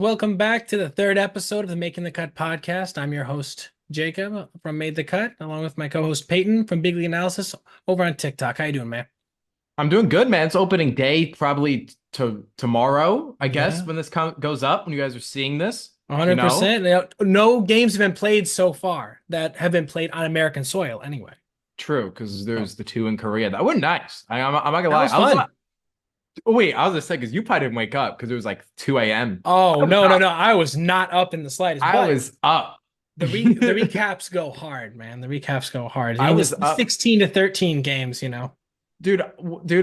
Welcome back to the third episode of the Making the Cut podcast. I'm your host, Jacob from Made the Cut, along with my co-host Peyton from Big League Analysis over on TikTok. How you doing, man? I'm doing good, man. It's opening day, probably to tomorrow, I guess, Yeah, when this goes up, when you guys are seeing this, you know? 100%. No games have been played so far that have been played on American soil anyway. True, because Oh, there's the two in Korea. That were nice. I'm not gonna that lie. was fun. Oh, wait, I was gonna say, because you probably didn't wake up because it was like 2 a.m. Oh, I was no, no, up. no. I was not up in the slightest, I but was up. the recaps go hard, man. The recaps go hard. I was This up. 16 to 13 games. Dude,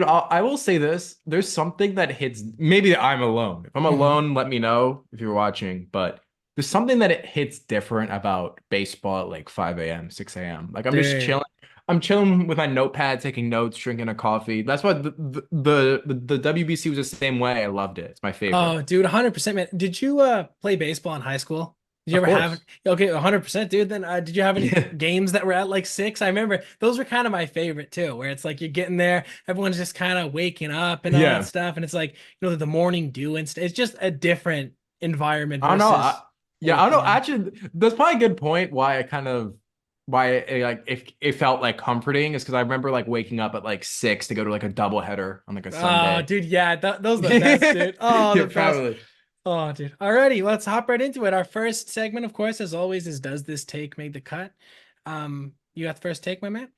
I will say this. There's something that hits. Maybe I'm alone. If I'm Mhm. alone, let me know if you're watching. But there's something that it hits different about baseball at like 5 a.m., 6 a.m. Like I'm just Dude. chilling. I'm chilling with my notepad, taking notes, drinking a coffee. That's why the WBC was the same way. I loved it. It's my favorite. Oh, dude, 100%, man. Did you play baseball in high school? Did you Of ever have course. okay, 100%, dude. Then did you have any Yeah. games that were at like six? I remember those were kind of my favorite too, where it's like you're getting there, everyone's just kind of waking up and all that Yeah. stuff, and it's like, the morning dew and stuff. It's just a different environment I don't know. versus Yeah, I don't 8 know. p.m. Actually, that's probably a good point why I kind of why it, like if it felt like comforting is because I remember like waking up at like 6 to go to like a double header on like a Oh, Sunday. dude, yeah, those are the best, dude. Oh, the Yeah, best. probably. Oh, dude. Alrighty, let's hop right into it. Our first segment, of course, as always, is does this take make the cut? You got the first take, my man?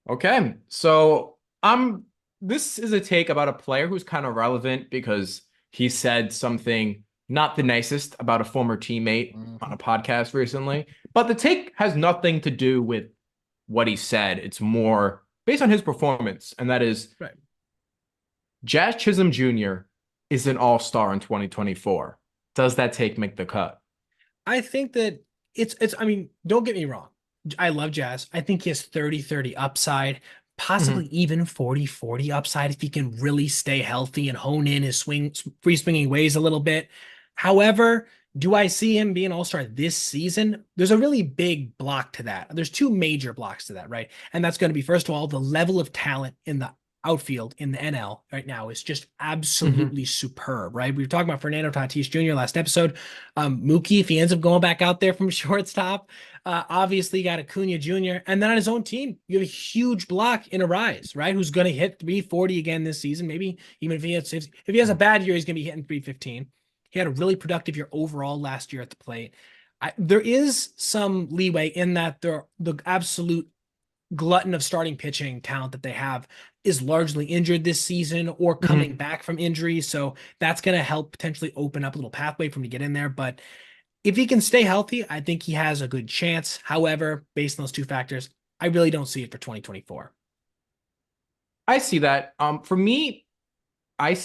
Okay, so I'm. This is a take about a player who's kind of relevant because he said something not the nicest about a former teammate on a Mhm. podcast recently. But the take has nothing to do with what he said. It's more based on his performance, and that is Right. Jazz Chisholm Jr. is an all-star in 2024. Does that take make the cut? I think that it's I mean, don't get me wrong. I love Jazz. I think he has 30-30 upside, possibly Mhm. even 40-40 upside if he can really stay healthy and hone in his free swinging ways a little bit. However, do I see him being all-star this season? There's a really big block to that. There's two major blocks to that, right? And that's going to be, first of all, the level of talent in the outfield in the NL right now is just Mhm. absolutely superb, right? We were talking about Fernando Tatis Jr. last episode. Mookie, if he ends up going back out there from shortstop, obviously you got Acuna Jr. And then on his own team, you have a huge block in a rise, right? Who's going to hit 340 again this season? Maybe even if he has a bad year, he's going to be hitting 315. He had a really productive year overall last year at the plate. There is some leeway in that the absolute glutton of starting pitching talent that they have is largely injured this season or coming Mhm. back from injury. So that's going to help potentially open up a little pathway for him to get in there. But if he can stay healthy, I think he has a good chance. However, based on those two factors, I really don't see it for 2024. I see that. For me, I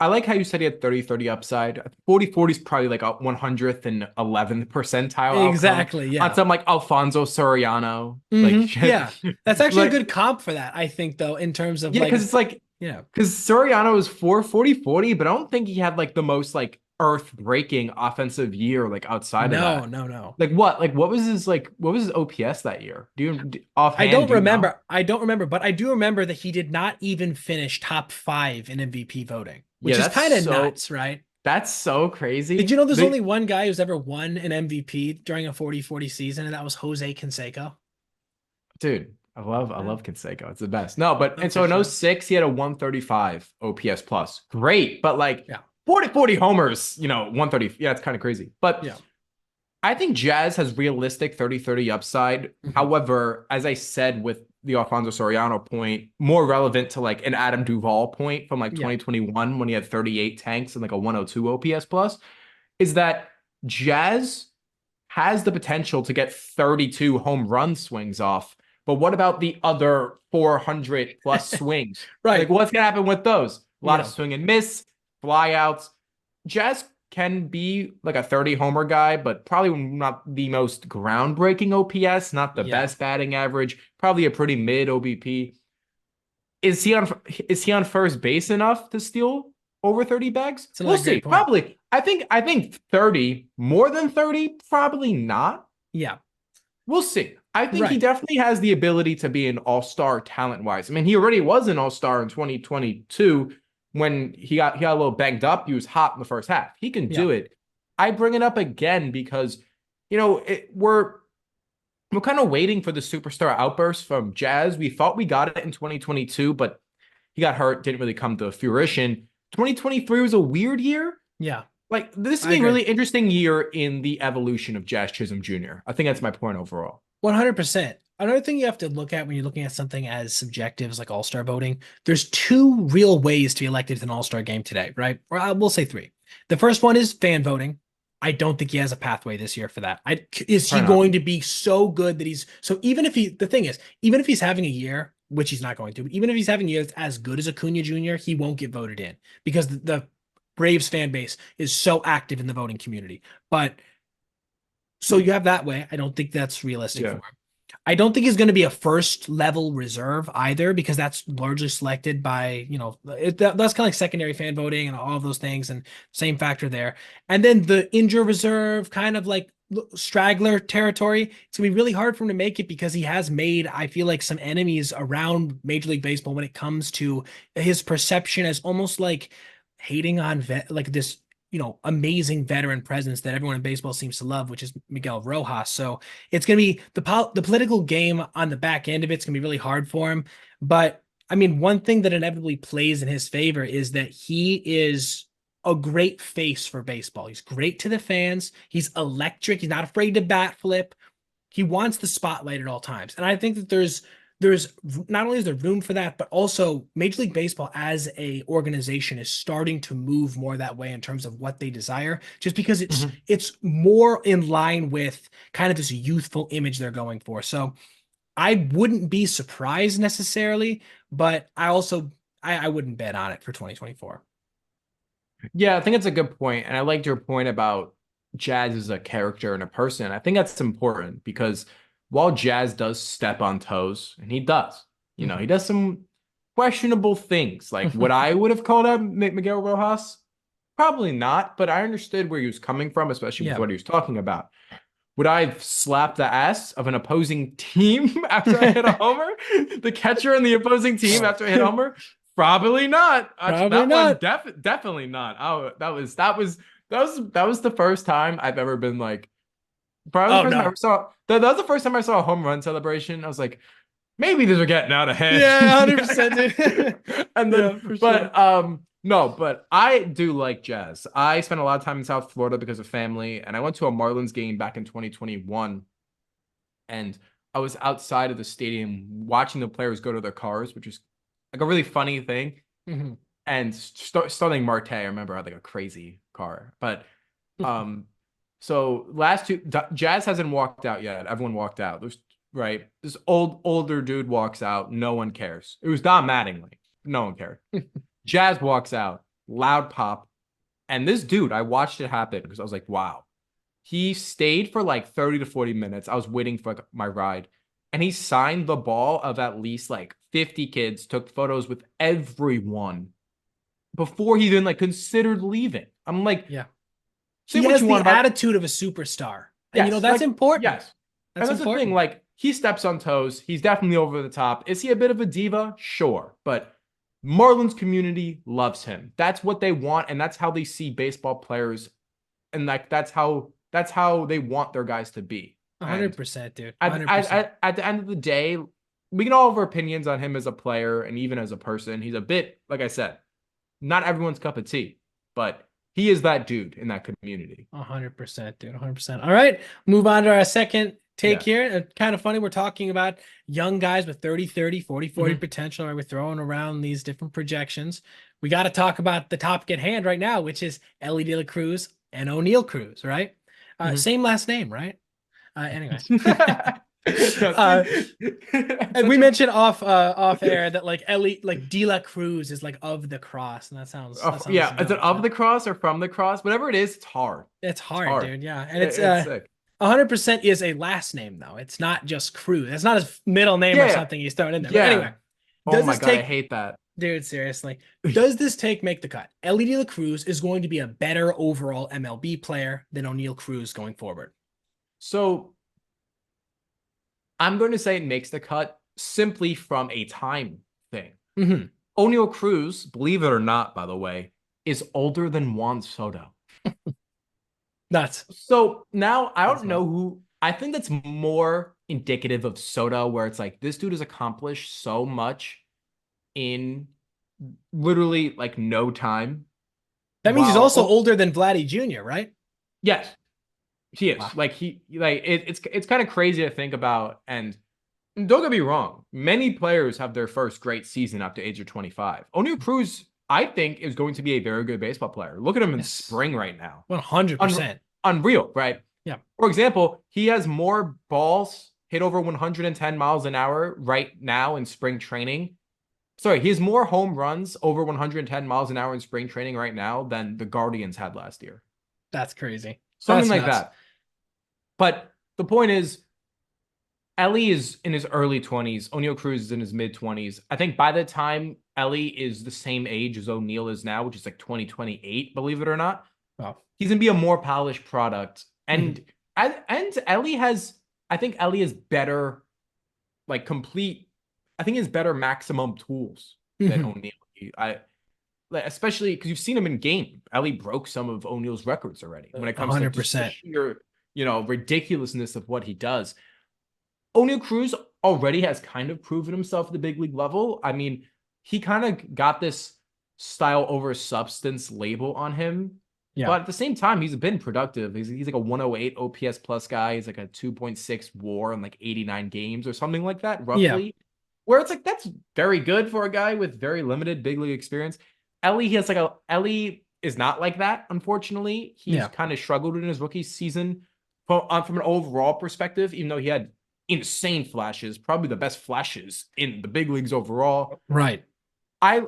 like how you said he had 30-30 upside. 40-40 is probably like a 100th and 11th percentile outcome Exactly. on Yeah. some like Alfonso Soriano. Like, Yeah. That's actually a like good comp for that, I think, though, in terms of yeah, like, because it's like yeah. because Soriano is 440-40, but I don't think he had like the most like earth-breaking offensive year like outside of No, that. no, no. What was his OPS that year? Offhand, do you know? I don't remember, but I do remember that he did not even finish top five in MVP voting, Yeah, which is kind of nuts, right? that's so Did you crazy. know there's only one guy who's ever won an MVP during a 40-40 season, and that was Jose Canseco? Dude, I Yeah, love Canseco. It's the best. No, but no, and for so in sure. '06 he had a 135 OPS plus. Great, but like Yeah, 40 homers, 130. Yeah, it's kind of crazy. But yeah. I think Jazz has realistic 30-30 upside. Mhm. However, as I said with the Alfonso Soriano point, more relevant to like an Adam Duvall point from like Yeah. 2021 when he had 38 tanks and like a 102 OPS plus, is that Jazz has the potential to get 32 home run swings off. But what about the other 400 plus swings? Like, Right. what's going to happen with those? A lot of Yeah. swing and miss, flyouts. Jazz can be like a 30 homer guy, but probably not the most groundbreaking OPS, not the Yeah. best batting average, probably a pretty mid OBP. Is he on first base enough to steal over 30 bags? It's We'll another see. great point. Probably. I think 30, more than 30, probably not. Yeah. We'll see. I think he Right. definitely has the ability to be an all-star talent-wise. I mean, he already was an all-star in 2022 when he got a little banged up. He was hot in the first half. He can Yeah. do it. I bring it up again because, we're kind of waiting for the superstar outburst from Jazz. We thought we got it in 2022, but he got hurt, didn't really come to fruition. 2023 was a weird year. Yeah, Like, this is I a agree. really interesting year in the evolution of Jazz Chisholm Jr. I think that's my point overall. 100%. Another thing you have to look at when you're looking at something as subjective as like all-star voting, there's two real ways to be elected to an all-star game today, right? Or I will say three. The first one is fan voting. I don't think he has a pathway this year for that. Is he Probably not. going to be so good that he's so even if he the thing is, even if he's having a year, which he's not going to, but even if he's having a year that's as good as Acuna Jr., he won't get voted in because the Braves fan base is so active in the voting community. But so you have that way. I don't think that's realistic for Yeah. him. I don't think he's going to be a first level reserve either because that's largely selected by, that's kind of like secondary fan voting and all of those things and same factor there. And then the injured reserve kind of like straggler territory. It's going to be really hard for him to make it because he has made, I feel like, some enemies around Major League Baseball when it comes to his perception as almost like hating on like this amazing veteran presence that everyone in baseball seems to love, which is Miguel Rojas. So it's going to be the political game on the back end of it's going to be really hard for him. But I mean, one thing that inevitably plays in his favor is that he is a great face for baseball. He's great to the fans. He's electric. He's not afraid to bat flip. He wants the spotlight at all times. And I think that there's not only is there room for that, but also Major League Baseball as a organization is starting to move more that way in terms of what they desire, just because it's Mhm. it's more in line with kind of this youthful image they're going for. So I wouldn't be surprised necessarily, but I wouldn't bet on it for 2024. Yeah, I think it's a good point. And I liked your point about Jazz as a character and a person. I think that's important because while Jazz does step on toes, and he does, he Mhm. does some questionable things. Like what I would have called out Miguel Rojas, probably not, but I understood where he was coming from, especially with Yeah. what he was talking about. Would I have slapped the ass of an opposing team after I hit a homer? The catcher and the opposing team after I hit a homer? Probably not. Probably That one not. definitely not. Oh, that was the first time I've ever been like, probably the Oh first time I no. ever saw that was the first time I saw a home run celebration. I was like, maybe these are getting out of hand. Yeah, 100%, dude. And then, Yeah, for sure. but no, but I do like Jazz. I spent a lot of time in South Florida because of family, and I went to a Marlins game back in 2021, and I was outside of the stadium watching the players go to their cars, which is like a really funny thing. Mhm. And Starling Marte, I remember had like a crazy car, but um, so last two Jazz hasn't walked out yet. Everyone walked out. There's right. This older dude walks out. No one cares. It was Don Mattingly. No one cared. Jazz walks out. Loud pop. And this dude, I watched it happen because I was like, wow. He stayed for like 30 to 40 minutes. I was waiting for like, my ride. And he signed the ball of at least like 50 kids, took photos with everyone before he then like considered leaving. I'm like, Yeah. say He what has you the want about attitude of a superstar. And yes, that's like important. yes. And That's that's the thing, important. like he steps on toes. He's definitely over the top. Is he a bit of a diva? Sure. But Marlins community loves him. That's what they want, and that's how they see baseball players, and like that's how they want their guys to be. And 100%, dude. at, at, 100%. at, at the end of the day, we can all have our opinions on him as a player and even as a person. He's a bit, like I said, not everyone's cup of tea, but he is that dude in that community. 100%, dude. 100%. All right. Move on to our second take Yeah. here. Kind of funny. We're talking about young guys with 30-30, 40-40 Mhm. potential. Right? We're throwing around these different projections. We got to talk about the topic at hand right now, which is Ellie De La Cruz and O'Neill Cruz, right? Mhm. Same last name, right? Anyway. No, uh, it's and we such a mentioned off air that like Ellie like De La Cruz is like of the cross, and that sounds yeah. Is it dope. of So the cross or from the cross? Whatever it is, it's hard. it's It's hard, hard. dude. Yeah, and it's It's sick. 100% is a last name though. It's not just Cruz. It's not his middle name or Yeah, something he's throwing in there. But yeah. anyway, Oh does my this God, I take, hate that. dude? Seriously, does this take make the cut? Ellie De La Cruz is going to be a better overall MLB player than O'Neill Cruz going forward. So I'm going to say it makes the cut simply from a time thing. Hmm. O'Neill Cruz, believe it or not, by the way, is older than Juan Soto. Nuts. So now I That's don't nuts. know who I think that's more indicative of Soto, where it's like this dude has accomplished so much in literally like no time. That means he's While also older than Vladdy Jr., right? yes, he Wow. is. Like it's kind of crazy to think about. And don't get me wrong, many players have their first great season after age of 25. O'Neal Cruz, I think, is going to be a very good baseball player. Look at him in Yes. spring right now. 100%. Unreal, right? Yeah. For example, he has more balls hit over 110 miles an hour right now in spring training. Sorry, he has more home runs over 110 miles an hour in spring training right now than the Guardians had last year. That's crazy. Something That's like nuts. that. But the point is, Ellie is in his early 20s. O'Neal Cruz is in his mid 20s. I think by the time Ellie is the same age as O'Neal is now, which is like 2028, believe it or not, Wow. he's gonna be a more polished product. Mhm. And Ellie has, I think Ellie is better, like complete. I think he has better maximum tools than Mhm. O'Neal. I like, especially because you've seen him in game. Ellie broke some of O'Neal's records already when it comes to just the 100%. sheer, ridiculousness of what he does. O'Neal Cruz already has kind of proven himself at the big league level. I mean, he kind of got this style over substance label on him, Yeah. but at the same time, he's been productive. He's like a 108 OPS plus guy. He's like a 2.6 WAR in like 89 games or something like that, Yeah. roughly. Where it's like that's very good for a guy with very limited big league experience. Ellie is not like that, unfortunately. He's Yeah. kind of struggled in his rookie season from an overall perspective, even though he had insane flashes, probably the best flashes in the big leagues overall. Right. I,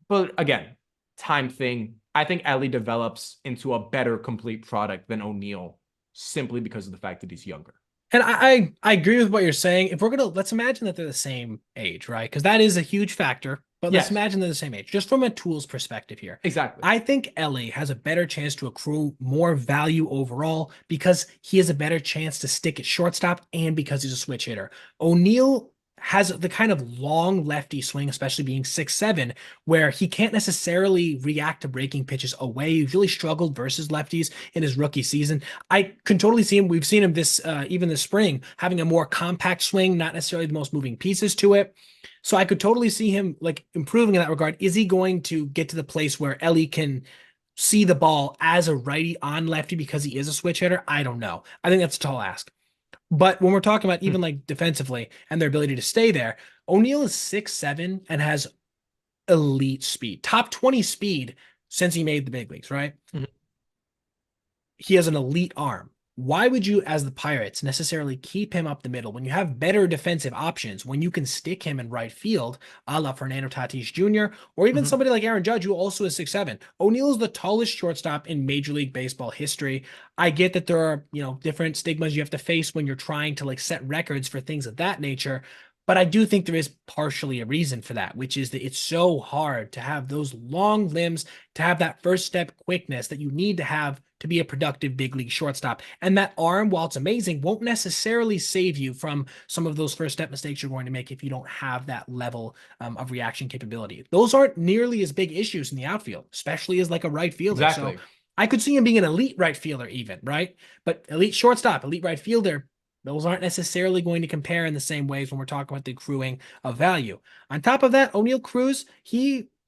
but again, time thing. I think Ellie develops into a better complete product than O'Neal simply because of the fact that he's younger. And I agree with what you're saying. If we're gonna let's imagine that they're the same age, right? Because that is a huge factor. But let's Yes, imagine they're the same age, just from a tools perspective here. exactly. I think Ellie has a better chance to accrue more value overall because he has a better chance to stick at shortstop and because he's a switch hitter. O'Neal has the kind of long lefty swing, especially being 6'7", where he can't necessarily react to breaking pitches away. He's really struggled versus lefties in his rookie season. I can totally see him. We've seen him this even this spring having a more compact swing, not necessarily the most moving pieces to it. So I could totally see him like improving in that regard. Is he going to get to the place where Ellie can see the ball as a righty on lefty because he is a switch hitter? I don't know. I think that's a tall ask. But when we're talking about Hmm. even like defensively and their ability to stay there, O'Neal is 6'7" and has elite speed, top 20 speed since he made the big leagues, right? Mhm. He has an elite arm. Why would you, as the Pirates, necessarily keep him up the middle when you have better defensive options, when you can stick him in right field, a la Fernando Tatis Jr., or even Mhm. somebody like Aaron Judge, who also is 6'7"? O'Neal is the tallest shortstop in Major League Baseball history. I get that there are, different stigmas you have to face when you're trying to like set records for things of that nature. But I do think there is partially a reason for that, which is that it's so hard to have those long limbs, to have that first step quickness that you need to have to be a productive big league shortstop. And that arm, while it's amazing, won't necessarily save you from some of those first step mistakes you're going to make if you don't have that level of reaction capability. Those aren't nearly as big issues in the outfield, especially as like a right fielder. So Exactly. I could see him being an elite right fielder, even, right? But elite shortstop, elite right fielder, those aren't necessarily going to compare in the same ways when we're talking about the accruing of value. On top of that, O'Neal Cruz,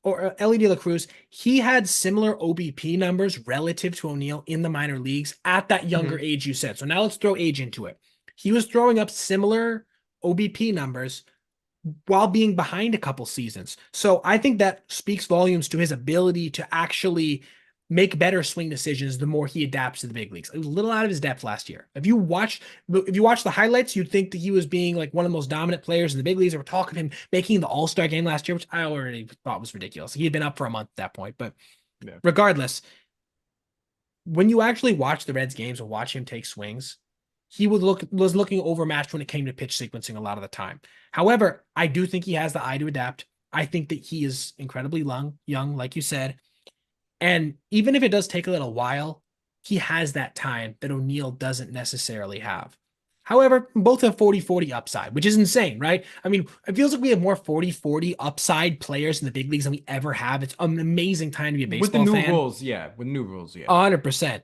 Ellie De La Cruz, he had similar OBP numbers relative to O'Neal in the minor leagues at that younger Mhm. age you said. So now let's throw age into it. He was throwing up similar OBP numbers while being behind a couple seasons. So I think that speaks volumes to his ability to actually make better swing decisions the more he adapts to the big leagues. It was a little out of his depth last year. If you watch the highlights, you'd think that he was being like one of the most dominant players in the big leagues. There were talk of him making the All-Star game last year, which I already thought was ridiculous. He had been up for a month at that point. But Yeah. regardless, when you actually watch the Reds games and watch him take swings, he was looking overmatched when it came to pitch sequencing a lot of the time. However, I do think he has the eye to adapt. I think that he is incredibly young, like you said. And even if it does take a little while, he has that time that O'Neal doesn't necessarily have. However, both have 40-40 upside, which is insane, right? I mean, it feels like we have more 40-40 upside players in the big leagues than we ever have. It's an amazing time to be a With the baseball new fan. rules, yeah. With new rules, yeah. 100%.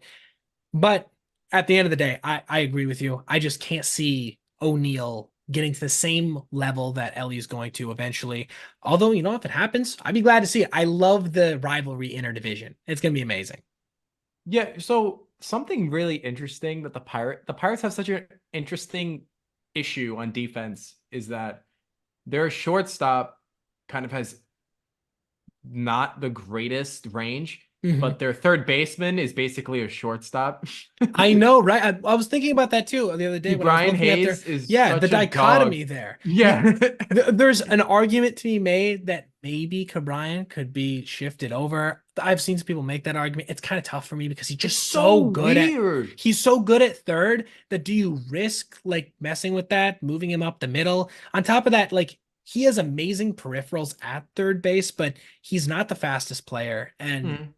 But at the end of the day, I agree with you. I just can't see O'Neal getting to the same level that Ellie's going to eventually. Although, if it happens, I'd be glad to see it. I love the rivalry interdivision. It's going to be amazing. Yeah, so something really interesting that the Pirates have such an interesting issue on defense is that their shortstop kind of has not the greatest range, Mhm. but their third baseman is basically a shortstop. I know, right? I was thinking about that too the other day when I was Brian looking at their, Hayes is yeah, the such a dog. dichotomy there. Yeah. There's an argument to be made that maybe Cabrian could be shifted over. I've seen some people make that argument. It's kind of tough for me because It's so weird. he's so good at third that do you risk like messing with that, moving him up the middle? On top of that, like he has amazing peripherals at third base, but he's not the fastest player. And Mhm.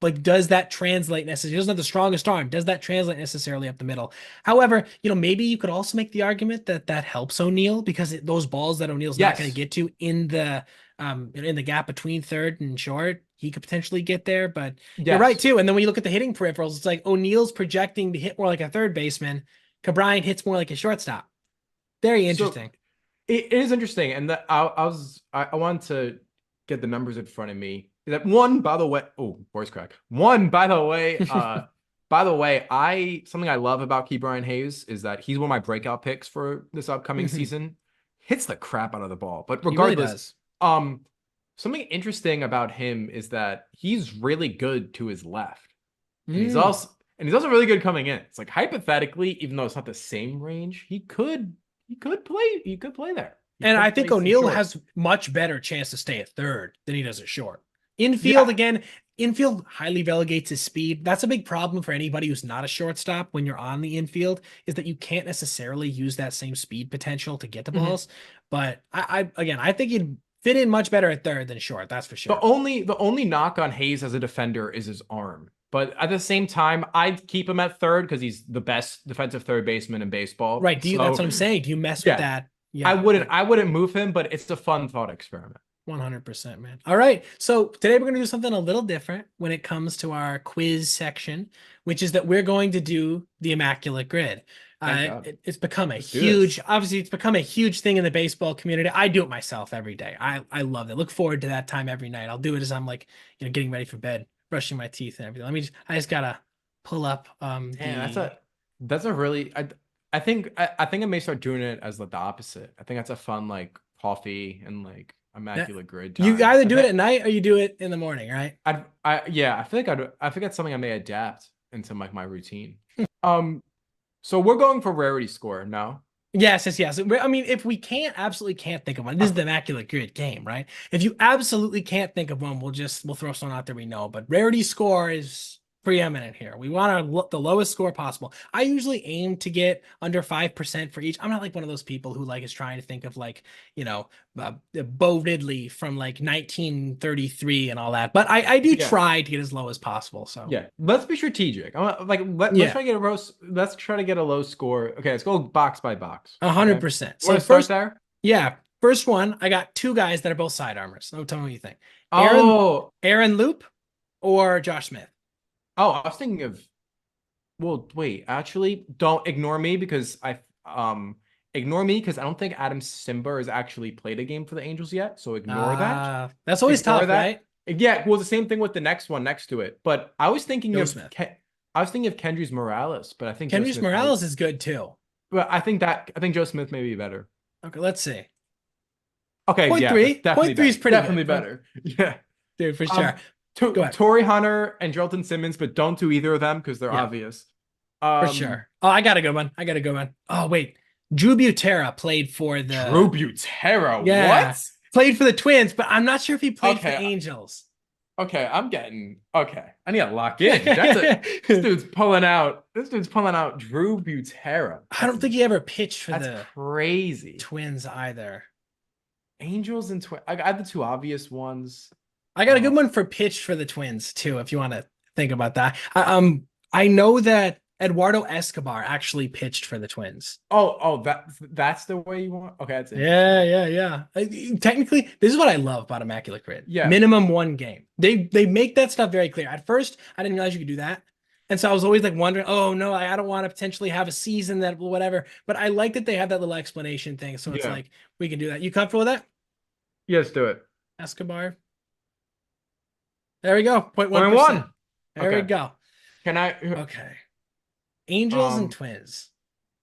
like, does that translate necessarily? He doesn't have the strongest arm. Does that translate necessarily up the middle? However, maybe you could also make the argument that that helps O'Neal because those balls that O'Neal's not going to Yes. get to in the gap between third and short, he could potentially get there. But you're right Yes. too. And then when you look at the hitting peripherals, it's like O'Neal's projecting to hit more like a third baseman. Cabrian hits more like a shortstop. Very So interesting. it is interesting, and I wanted to get the numbers in front of me. That one, by the way, oh, voice crack. One, by the way, I something I love about Key Brian Hayes is that he's one of my breakout picks for this upcoming Mhm. season. Hits the crap out of the ball, but He really regardless, does. um, something interesting about him is that he's really good to his left, and Mm. he's also really good coming in. It's like hypothetically, even though it's not the same range, he could play there. He And I could think play some O'Neal short. has much better chance to stay at third than he does at short. Infield, Yeah. again, infield highly relegates his speed. That's a big problem for anybody who's not a shortstop when you're on the infield, is that you can't necessarily use that same speed potential to get the Mhm. balls. But again, I think he'd fit in much better at third than short. That's for The sure. only the only knock on Hayes as a defender is his arm. But at the same time, I'd keep him at third because he's the best defensive third baseman in baseball. Right. That's So what I'm saying. Do you mess with yeah, that? Yeah. I wouldn't move him, but it's a fun thought experiment. 100%, man. All right. So today we're going to do something a little different when it comes to our quiz section, which is that we're going to do the Immaculate Grid. Thank God. It's become a Let's do this. huge, obviously, it's become a huge thing in the baseball community. I do it myself every day. I love it. Look forward to that time every night. I'll do it as I'm like, getting ready for bed, brushing my teeth and everything. I just gotta pull up Man, the that's a really I think I may start doing it as the opposite. I think that's a fun like coffee and like that immaculate grid you time. either do it at night or you do it in the morning, right? I feel like I think that's something I may adapt into like my routine. Um, so we're going for rarity score now. Yes, yes, yes. I mean, if we absolutely can't think of one, this is the Immaculate Grid game, right? If you absolutely can't think of one, we'll throw someone out there we know. But rarity score is preeminent here. We want the lowest score possible. I usually aim to get under 5% for each. I'm not like one of those people who like is trying to think of like, Bo Ridley from like 1933 and all that. But I do Yeah. try to get as low as possible. So Yeah, let's be strategic. Let's yeah, try to get a low. Let's try to get a low score. Okay, let's go box by box. Okay, 100%. you want So to start first. there? Yeah, first one, I got two guys that are both side armors. So tell me what you think. Aaron Oh, Aaron Loop or Josh Smith? I was thinking of. Well, wait. Actually, don't ignore me because ignore me because I don't think Adam Simber has actually played a game for the Angels yet. So ignore that. That's always Ignore tough, that. right? Yeah, well, the same thing with the next one next to it. But Joe Smith. I was thinking of Kendrys Morales, but I think Joe Kendrys Smith might. Morales is good too. But I think Joe Smith may be better. Okay, let's see. Okay, Point yeah, three. definitely Point three is better. pretty Definitely good. better. Yeah. Dude, for sure. Go ahead. Torrey Hunter and Drelton Simmons, but don't do either of them because they're Yeah, obvious. for Um, sure. Oh, I got a good one. I got a good one. Oh, wait. Drew Butera played for Drew the Butera. yeah, What? played for the Twins, but I'm not sure if he played for the Okay, Angels. okay, I'm getting okay. I need to lock in. This dude's pulling out. This dude's pulling out Drew Butera. I don't think he ever pitched for That's the crazy. Twins either. Angels and Twins. I have the two obvious ones. I got a good one for pitch for the Twins too, if you want to think about that. I know that Eduardo Escobar actually pitched for the Twins. That's the way you want. Okay, that's Yeah, interesting. yeah, yeah. Technically, this is what I love about Immaculate Grid. Yeah. Minimum one game. They make that stuff very clear. At first, I didn't realize you could do that. And so I was always like wondering, oh no, I don't want to potentially have a season that whatever. But I like that they have that little explanation thing. So it's Yeah. like we can do that. You comfortable with that? Yes, do it. Escobar. There we go. Point 0.1%. one. There we Okay. go. Can I? Okay. Angels and Um, Twins.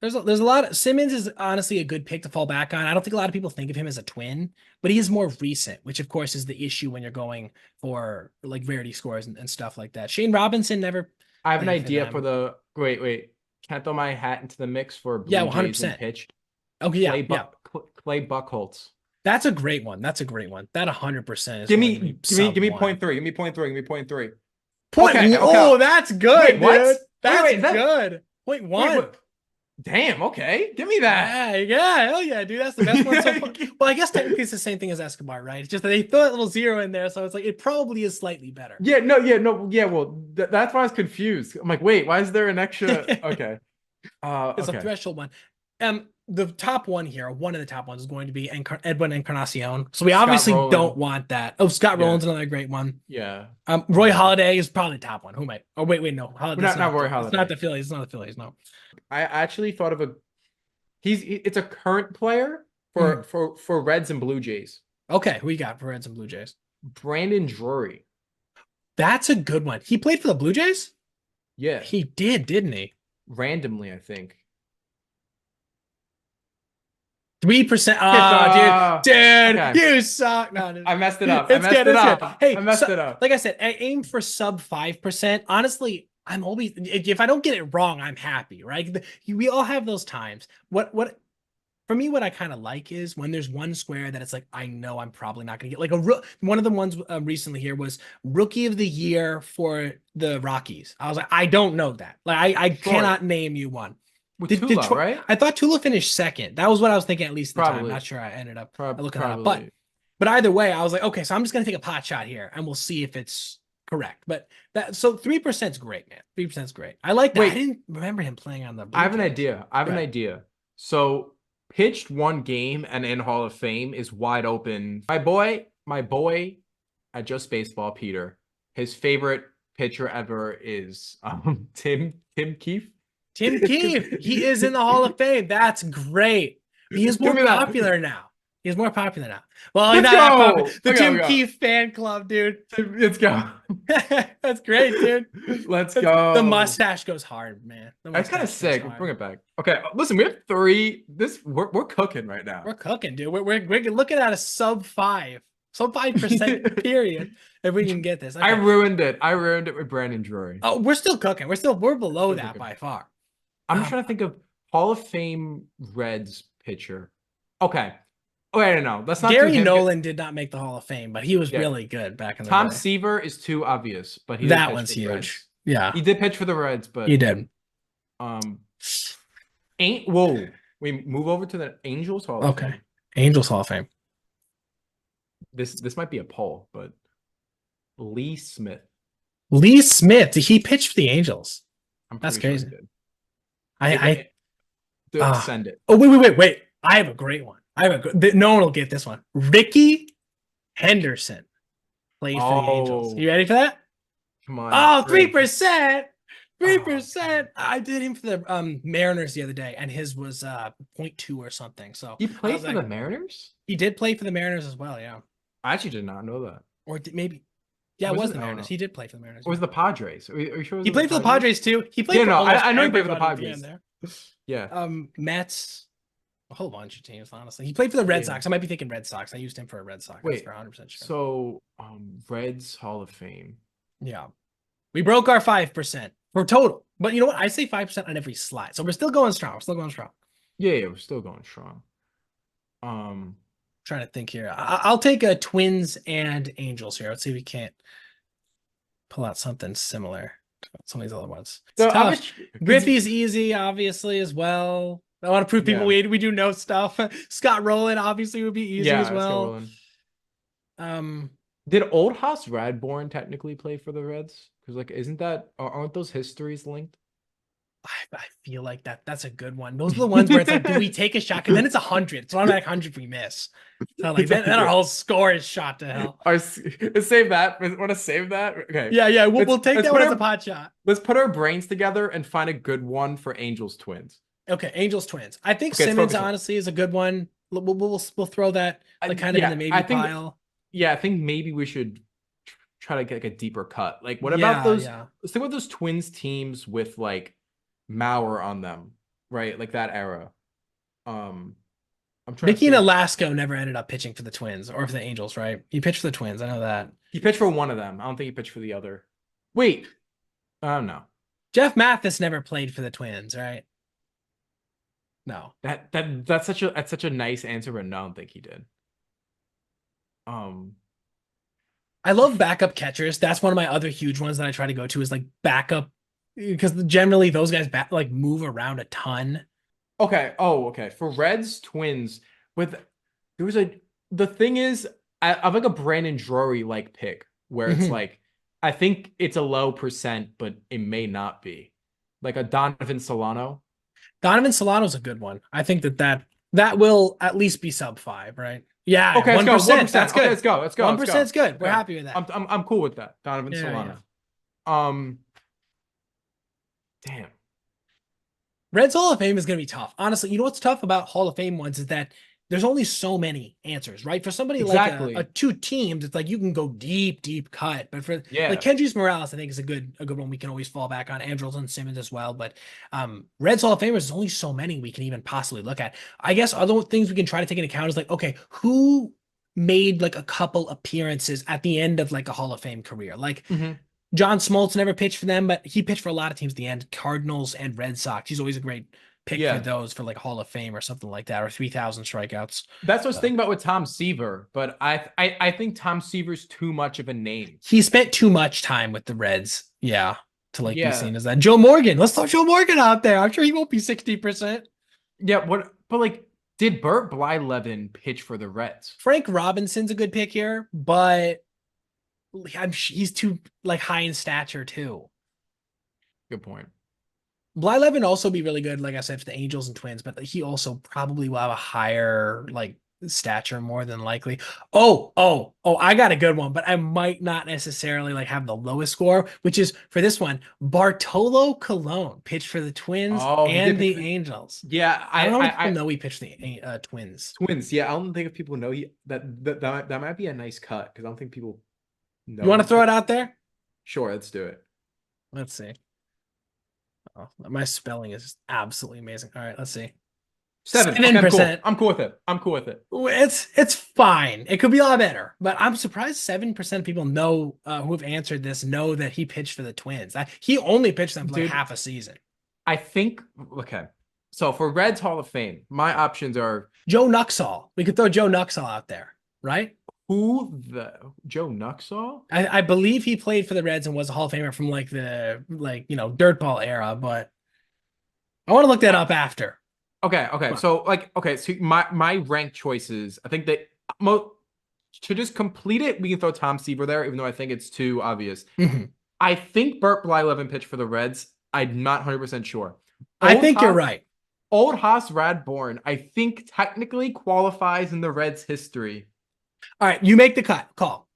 There's a lot of Simmons is honestly a good pick to fall back on. I don't think a lot of people think of him as a twin, but he is more recent, which of course is the issue when you're going for like rarity scores and stuff like that. Shane Robinson never I have an played for idea for them. the. Wait. Can I throw my hat into the mix for Yeah, Blue Jays and 100%. pitch? Okay, yeah, yeah. Clay Buckholz. That's a great one. That's a great one. That 100% is Give going to me, be give me, sub give me one. point three. Give me point three. Give me point three. Point. Okay. Oh, that's Wait, good, what? dude. That's Is that? good. Point Wait, one. what? Damn. Okay. Give me that. Yeah, yeah, hell yeah, dude. That's the best one so far. Well, I guess technically it's the same thing as Escobar, right? It's just that they throw that little zero in there, so it's like it probably is slightly better. No. Yeah. Well, that's why I was confused. I'm like, wait, why is there an extra? Okay. It's a Okay. threshold one. The top one here, one of the top ones is going to be Edwin Encarnacion. So we Scott obviously don't Rowland. want that. Oh, Scott Yeah. Rowland's another great one. Yeah. Roy Halladay is probably the top one. Who might? Oh, wait, no. That's Not Roy it's not Halladay. the Phillies. It's not the Phillies. No. I actually thought of a. It's a current player Mhm. for Reds and Blue Jays. Okay, who you got for Reds and Blue Jays? Brandon Drury. That's a good one. He played for the Blue Jays? Yeah. He did, didn't he? Randomly, I think. 3%. Yes, Dude, okay. you suck. No, I messed it up. I it's messed good. it It's good. up. I Hey, messed it up. like I said, I aim for sub 5%. Honestly, I'm always if I don't get it wrong, I'm happy, right? We all have those times. What for me, what I kind of like is when there's one square that it's like I know I'm probably not gonna get like one of the ones recently here was rookie of the year for the Rockies. I was like, I don't know that. Like I Troy. cannot name you one. With Did Tula, Troy, right? I thought Tula finished second. That was what I was thinking at least at the time. Probably. Not sure I ended up looking that up. Probably. But either way, I was like, okay, so I'm just gonna take a pot shot here and we'll see if it's correct. But that so 3% is great, man. 3% is great. I like that. I Wait, didn't remember him playing on the I Blue have an Jays. idea. I have an idea. So pitched one game and in Hall of Fame is wide open. My boy at Just Baseball, Peter, his favorite pitcher ever is Tim Keefe. Tim Keefe, he is in the Hall of Fame. That's great. He is Give more me that. popular now. He's more popular now. Well, he's Let's not that go. popular. The Okay, Tim we go. Keefe fan club, dude. Let's go. That's great, dude. Let's The go. mustache goes hard, man. The That's kind of mustache goes sick. hard. Bring it back. Okay, listen, we have three. We're cooking right now. We're cooking, dude. We're looking at a sub 5% period if we can get this. Okay. I ruined it. I ruined it with Brandon Drury. Oh, we're still cooking. We're below Still that cooking. by far. I'm just trying to think of Hall of Fame Reds pitcher. Okay. Wait, no. Let's not do Gary him. Nolan did not make the Hall of Fame, but he was Yeah. really good back in the Tom day. Seaver is too obvious, but he did That pitch one's for the Reds. huge. Yeah, He did pitch for the Reds, but he did. um ain't whoa. We move over to the Angels Hall of Okay. Fame. Angels Hall of Fame. This might be a poll, but Lee Smith. Lee Smith, he pitched for the Angels. I'm That's pretty crazy. sure he did. I Send it. Oh, wait. I have a great one. No one will get this one. Ricky Henderson played for the Angels. Oh, You ready for that? come on. Oh, Rick. 3%. 3%. Oh, I did him for the Mariners the other day, and his was 0.2 or something. So he I played was for like, the Mariners? he did play for the Mariners as well, yeah. I actually did not know that. Or maybe, yeah, it Was was it? the I don't Mariners. know. He did play for the Mariners. Or was Yeah. the Padres? Are you sure? He played for the Padres too. He played Yeah, for no, almost I know he played for the everybody Padres. there. Yeah. Mets, a whole bunch of teams, honestly. He played for the Red Yeah. Sox. I might be thinking Red Sox. I used him for a Red Sox. Wait, for 100% sure. so Reds Hall of Fame. Yeah. We broke our 5% for total. But you know what? I say 5% on every slide. So we're still going strong. Yeah, we're still going strong. Trying to think here. I'll take a Twins and Angels here. Let's see if we can't pull out something similar to some of these other ones. It's So tough. Griffey's easy, obviously, as well. I want to prove people we do know stuff. Scott Rowland obviously would be easy as well. Did Old Hoss Radbourn technically play for the Reds? Because like, aren't those histories linked? I feel like that's a good one. Those are the ones where it's like, do we take a shot? Because then it's 100. It's an automatic 100 we miss. So like It's then our 100. whole score is shot to hell. Let's save that. Want to save that? Okay. Yeah, yeah. We'll take Let's that one put as a our pot shot. let's put our brains together and find a good one for Angels Twins. Okay, Angels Twins. I think Okay, let's Simmons focus on. honestly is a good one. We'll throw that like kind of in the Yeah, maybe pile. I think maybe we should try to get like a deeper cut. Like, what about Yeah, those? yeah. Let's think about those Twins teams with like Mauer on them, right? Like that era. Um, I'm trying to Mickey and think. Alasko never ended up pitching for the Twins or for the Angels, right? He pitched for the Twins. I know that. He pitched for one of them. I don't think he pitched for the other. Wait, no. Jeff Mathis never played for the Twins, right? No. That's such a nice answer, but no, I don't think he did. Um, I love backup catchers. That's one of my other huge ones that I try to go to is like backup because generally those guys like move around a ton. okay. Oh, okay. For Reds Twins, with there was a the thing is, I've like a Brandon Drury like pick where it's Mhm. like I think it's a low percent, but it may not be like a Donovan Solano. Donovan Solano's a good one. I think that will at least be sub five, right? Yeah, Okay, let's go. 1%. 1%. That's Okay, good. let's go. Let's go. Let's 1% go. is good. We're Okay. happy with that. I'm cool with that. Donovan Yeah, yeah. Solano. Um, damn. Reds Hall of Fame is going to be tough. Honestly, you know what's tough about Hall of Fame ones is that there's only so many answers, right? For somebody like a Exactly. two teams, it's like you can go deep cut. But for like Yeah. Kendrys Morales, I think is a good one we can always fall back on. Andrelton Simmons as well. But Reds Hall of Famers, there's only so many we can even possibly look at. I guess other things we can try to take into account is like, okay, who made like a couple appearances at the end of like a Hall of Fame career? Like hmm John Smoltz never pitched for them, but he pitched for a lot of teams at the end, Cardinals and Red Sox. He's always a great pick for Yeah. those for like Hall of Fame or something like that, or 3,000 strikeouts. That's what I was Uh, thinking about with Tom Seaver, but I think Tom Seaver's too much of a name. he spent too much time with the Reds, yeah, to like be Yeah. seen as that. Joe Morgan, let's throw Joe Morgan out there. I'm sure he won't be 60%. Yeah, but like did Burt Blyleven pitch for the Reds? Frank Robinson's a good pick here, but he's too like high in stature too. Good point. Blyleven also be really good, like I said, for the Angels and Twins, but he also probably will have a higher like stature more than likely. Oh, I got a good one, but I might not necessarily like have the lowest score, which is for this one, Bartolo Colon pitched for the Twins Oh, he did and pitch the for Angels. yeah, I don't know if I people know he pitched the Twins. Twins. Yeah, I don't think if people know that might be a nice cut because I don't think people You know want to he throw it pitched. out there? Sure, let's do it. Let's see. Oh, my spelling is absolutely amazing. All right, let's see. 7. Okay, I'm cool. 7%. I'm cool with it. I'm cool with it. It's fine. It could be a lot better, but I'm surprised 7% of people know who have answered this know that he pitched for the Twins. He only pitched them for like Dude, half a season. I think okay. So for Reds Hall of Fame, my options are Joe Nuxall. We could throw Joe Nuxall out there, right? who the Joe Nuxall? I believe he played for the Reds and was a Hall of Famer from like the dirtball era, but I want to look that up after. Okay. So so my rank choices, I think that to just complete it, we can throw Tom Seaver there, even though I think it's too obvious. Mhm. I think Burt Blyleven pitched for the Reds. I'm not 100% sure. I think you're right. Old Haas Radborn, I think technically qualifies in the Reds history. All right, you make the call.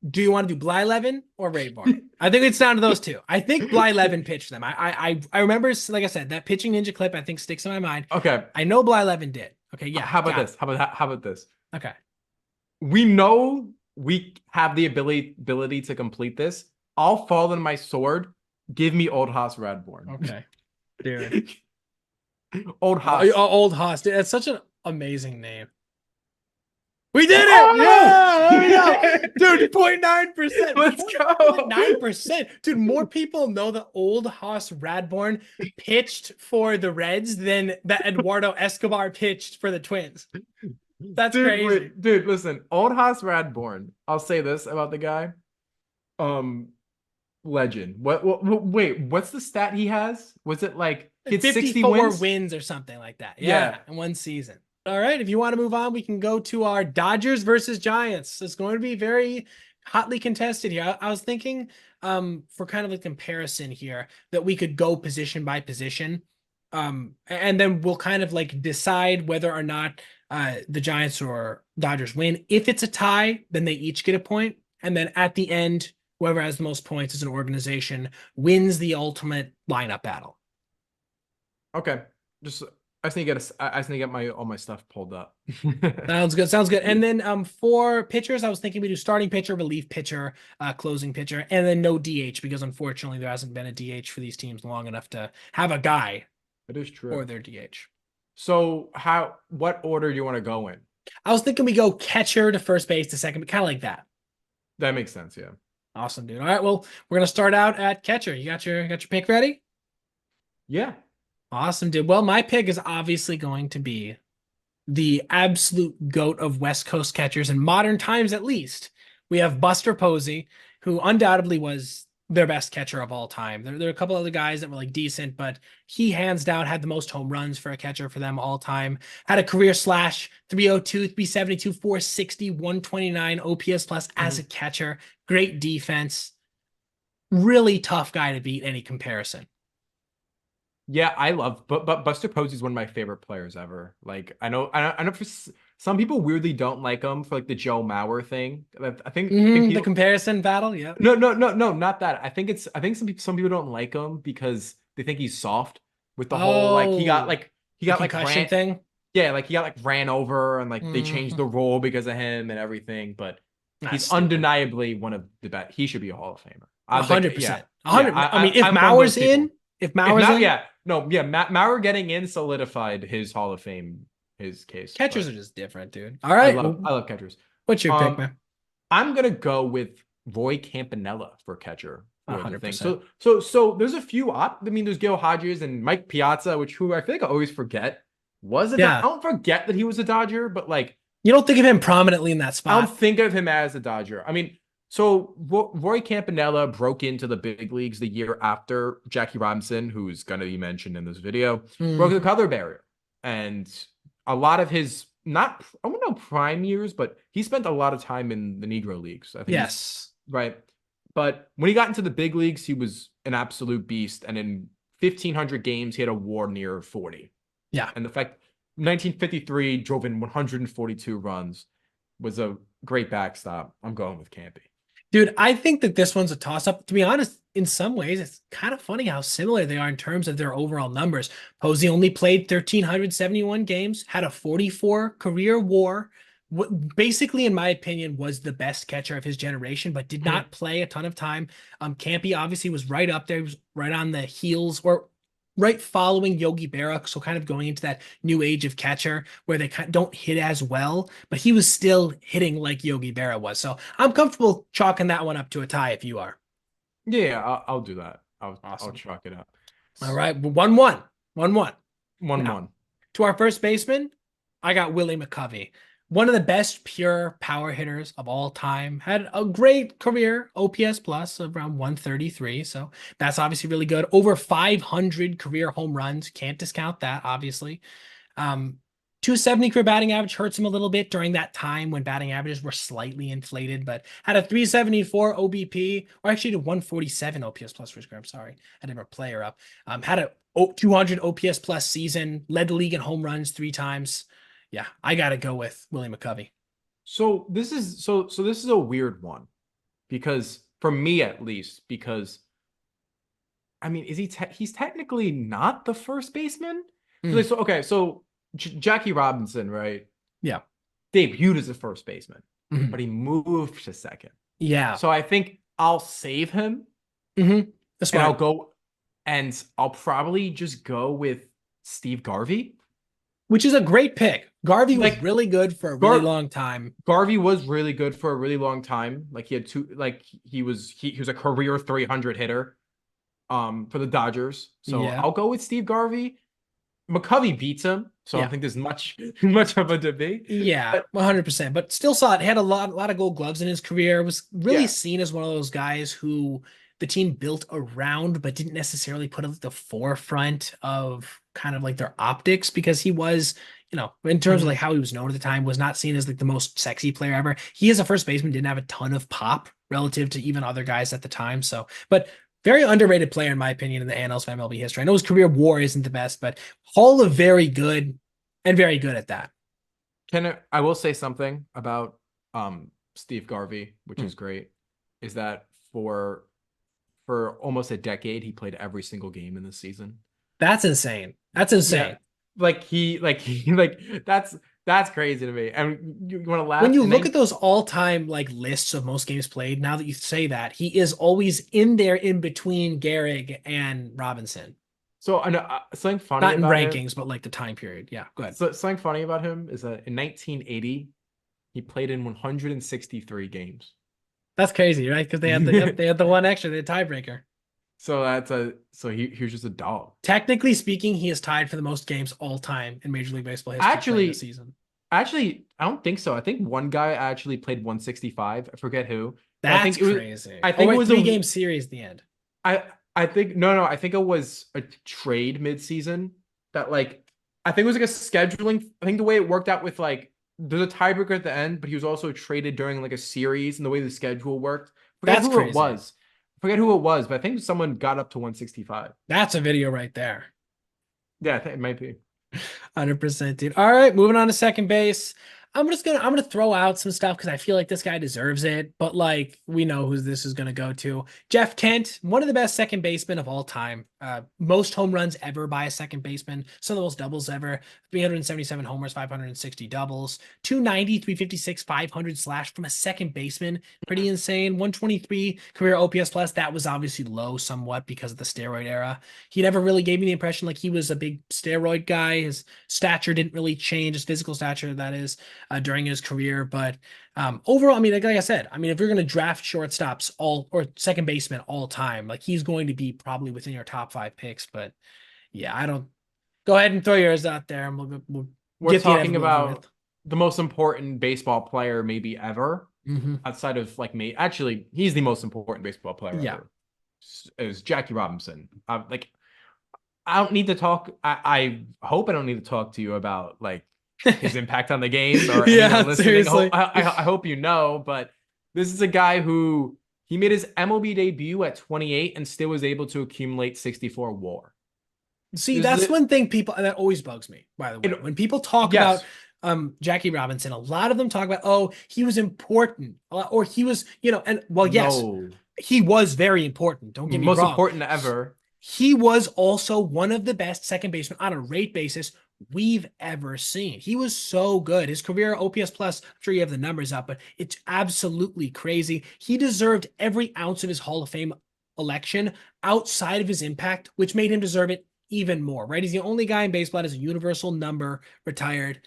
Do you want to do Blyleven or Rayborn? I think it's down to those two. I think Blyleven pitched them. I remember, like I said, that pitching ninja clip I think sticks in my mind. Okay. I know Blyleven did. Okay, yeah. How about this? How about this? Okay. We know we have the ability to complete this. I'll fall on my sword. Give me Old Haas Radborn. Okay. Dude. Old Haas. Old Haas. Dude, that's such an amazing name. We did it! Oh! Yeah! Dude, 0.9%. Let's go. 0.9%. Dude, more people know that Old Haas Radborn pitched for the Reds than that Eduardo Escobar pitched for the Twins. That's crazy. Dude, listen. Old Haas Radborn. I'll say this about the guy. Legend. Wait, what's the stat he has? Was it like he had 60 54 wins? or something like that. Yeah. In one season. All right. If you want to move on, we can go to our Dodgers versus Giants. It's going to be very hotly contested here. I was thinking for kind of a comparison here that we could go position by position. And then we'll kind of like decide whether or not the Giants or Dodgers win. If it's a tie, then they each get a point. And then at the end, whoever has the most points as an organization wins the ultimate lineup battle. Okay. Just I just need to get I just need to get my all my stuff pulled up. Sounds good. Sounds good. And then for pitchers, I was thinking we do starting pitcher, relief pitcher, closing pitcher, and then no DH because unfortunately there hasn't been a DH for these teams long enough to have a guy It is for true. their DH. So what order do you want to go in? I was thinking we go catcher to first base to second, but kind of like that. That makes sense, yeah. Awesome, dude. All right, well, we're gonna start out at catcher. You got your pick ready? Yeah. Awesome, dude. Well, my pick is obviously going to be the absolute goat of West Coast catchers in modern times, at least. We have Buster Posey, who undoubtedly was their best catcher of all time. There are a couple other guys that were like decent, but he hands down had the most home runs for a catcher for them all time. Had a career slash 302, 372, 460, 129 OPS plus as a catcher. Great defense. Really tough guy to beat any comparison. Yeah, I love, but Buster Posey is one of my favorite players ever. Like I know for some people weirdly don't like him for like the Joe Mauer thing. I think The people comparison battle, yeah. no, not that. I think some people don't like him because they think he's soft with the whole like Oh, he the got like concussion thing. yeah, like he got like ran over and like they changed Mhm. the rule because of him and everything. But That's he's stupid. undeniably one of the best. He should be a Hall of Famer. A I like hundred yeah percent. A yeah. hundred. I mean, if I'm one of those Mauer's in, people. if If Mauer's not, in, yeah, no, yeah, Maurer getting in solidified his Hall of Fame, his case. catchers But are just different, dude. All right. Well, I love catchers. what's your pick, Um, man? I'm gonna go with Roy Campanella for catcher A for the hundred thing. percent. So there's a few I mean, there's Gil Hodges and Mike Piazza, who I feel like I always forget was I Yeah. don't forget that he was a Dodger, but like You don't think of him prominently in that I don't spot. think of him as a Dodger. I mean, so Roy Campanella broke into the big leagues the year after Jackie Robinson, who's going to be mentioned in this video, broke the Mhm. color barrier. And a lot of his, not, I don't know, prime years, but he spent a lot of time in the Negro Leagues. I think he's Yes. right. But when he got into the big leagues, he was an absolute beast. And in 1,500 games, he had a WAR near 40. Yeah. And the fact 1953 drove in 142 runs was a great backstop. I'm going with Campy. Dude, I think that this one's a toss up. To be honest, in some ways, it's kind of funny how similar they are in terms of their overall numbers. Posey only played 1,371 games, had a 44 career WAR. Basically, in my opinion, was the best catcher of his generation, but did not play a ton of time. Campy obviously was right up there, he was right on the heels or right following Yogi Berra, so kind of going into that new age of catcher where they don't hit as well, but he was still hitting like Yogi Berra was. So I'm comfortable chalking that one up to a tie if you are. Yeah, I'll do that. I'll Awesome. chalk it up. All right, 1-1. 1-1. One Now, one. to our first baseman, I got Willie McCovey. One of the best pure power hitters of all time. Had a great career, OPS plus of around 133. So that's obviously really good. Over 500 career home runs. Can't discount that, obviously. 270 career batting average hurts him a little bit during that time when batting averages were slightly inflated, but had a 374 OBP, or actually to 147 OPS plus for his career. I'm sorry, I didn't have a player up. Had a 200 OPS plus season, led the league in home runs 3 times. Yeah, I got to go with Willie McCovey. So this is a weird one because for me at least, because I mean, he's technically not the first baseman? Mm, So okay, so Jackie Robinson, right? yeah. Debuted as a first baseman, Mhm. but he moved to second. Yeah. So I think I'll save him That's and smart. I'll probably just go with Steve Garvey. Which is a great pick. Garvey was Like really good for a really Gar long time. Garvey was really good for a really long time. Like he had he was a career 300 hitter for the Dodgers. So Yeah. I'll go with Steve Garvey. McCovey beats him, so I don't Yeah. think there's much much of a debate. Yeah, But 100%. But still saw it. Had a lot of gold gloves in his career. Was really yeah. seen as one of those guys who the team built around, but didn't necessarily put at the forefront of kind of like their optics because he was, in terms of like Mhm. how he was known at the time, was not seen as like the most sexy player ever. He as a first baseman didn't have a ton of pop relative to even other guys at the time. So, but very underrated player in my opinion in the annals of MLB history. I know his career WAR isn't the best, but Hall of very good and very good at that. I will say something about Steve Garvey, which Hmm. is great, is that for almost a decade he played every single game in the season. That's insane. That's Yeah. insane. That's crazy to me. And you want to When laugh? you And look at then those all-time like lists of most games played, now that you say that, he is always in there in between Gehrig and Robinson. so I know something funny Not in about him. rankings, but like the time period. Yeah, go ahead. So something funny about him is that in 1980 he played in 163 games. That's crazy, right? Because they had the one extra, the tiebreaker. He was just a dog. Technically speaking, he is tied for the most games all time in Major League Baseball history played in a Actually, season. Actually, I don't think so. I think one guy actually played 165. I forget who. But That's crazy. I Oh, think it wait, was three a game series at the end. I I think no, I think it was a trade mid-season that like I think it was like a scheduling. I think the way it worked out with like there's a tiebreaker at the end, but he was also traded during like a series and the way the schedule worked. Forget That's who it crazy. was. Forget who it was, but I think someone got up to 165. That's a video right there. Yeah, I think it might be. 100%, dude. All right, moving on to second base. I'm gonna throw out some stuff because I feel like this guy deserves it, but like we know who this is gonna go to. Jeff Kent, one of the best second basemen of all time. Most home runs ever by a second baseman, some of the most doubles ever. 377 homers, 560 doubles, 290, 356, 500 slash from a second baseman. Pretty insane. 123 career OPS plus. That was obviously low somewhat because of the steroid era. He never really gave me the impression like he was a big steroid guy. His stature didn't really change, his physical stature, that is, during his career. But overall, I mean, like I said, I mean, if you're going to draft shortstops all or second baseman all time, like he's going to be probably within your top five picks. But yeah, I don't. Go ahead and throw yours out there, and we'll We're get the talking inevitable over with. about the most important baseball player maybe ever Hmm. outside of like me. Actually, he's the most important baseball player Yeah. ever. Is Jackie Robinson. Like I don't need to talk. I hope I don't need to talk to you about like his impact on the game or anyone Yeah, listening. seriously. I hope you know, but this is a guy who he made his MLB debut at 28 and still was able to accumulate 64 WAR. See, This is that's it. one thing people that always bugs me, by the way. it When people talk about yes, Jackie Robinson, a lot of them talk about, oh, he was important, or he was, and well, yes, no, he was very important. Don't get me most wrong. important ever. He was also one of the best second basemen on a rate basis we've ever seen. He was so good. His career OPS plus, I'm sure you have the numbers up, but it's absolutely crazy. He deserved every ounce of his Hall of Fame election outside of his impact, which made him deserve it even more, right? He's the only guy in baseball that has a universal number retired.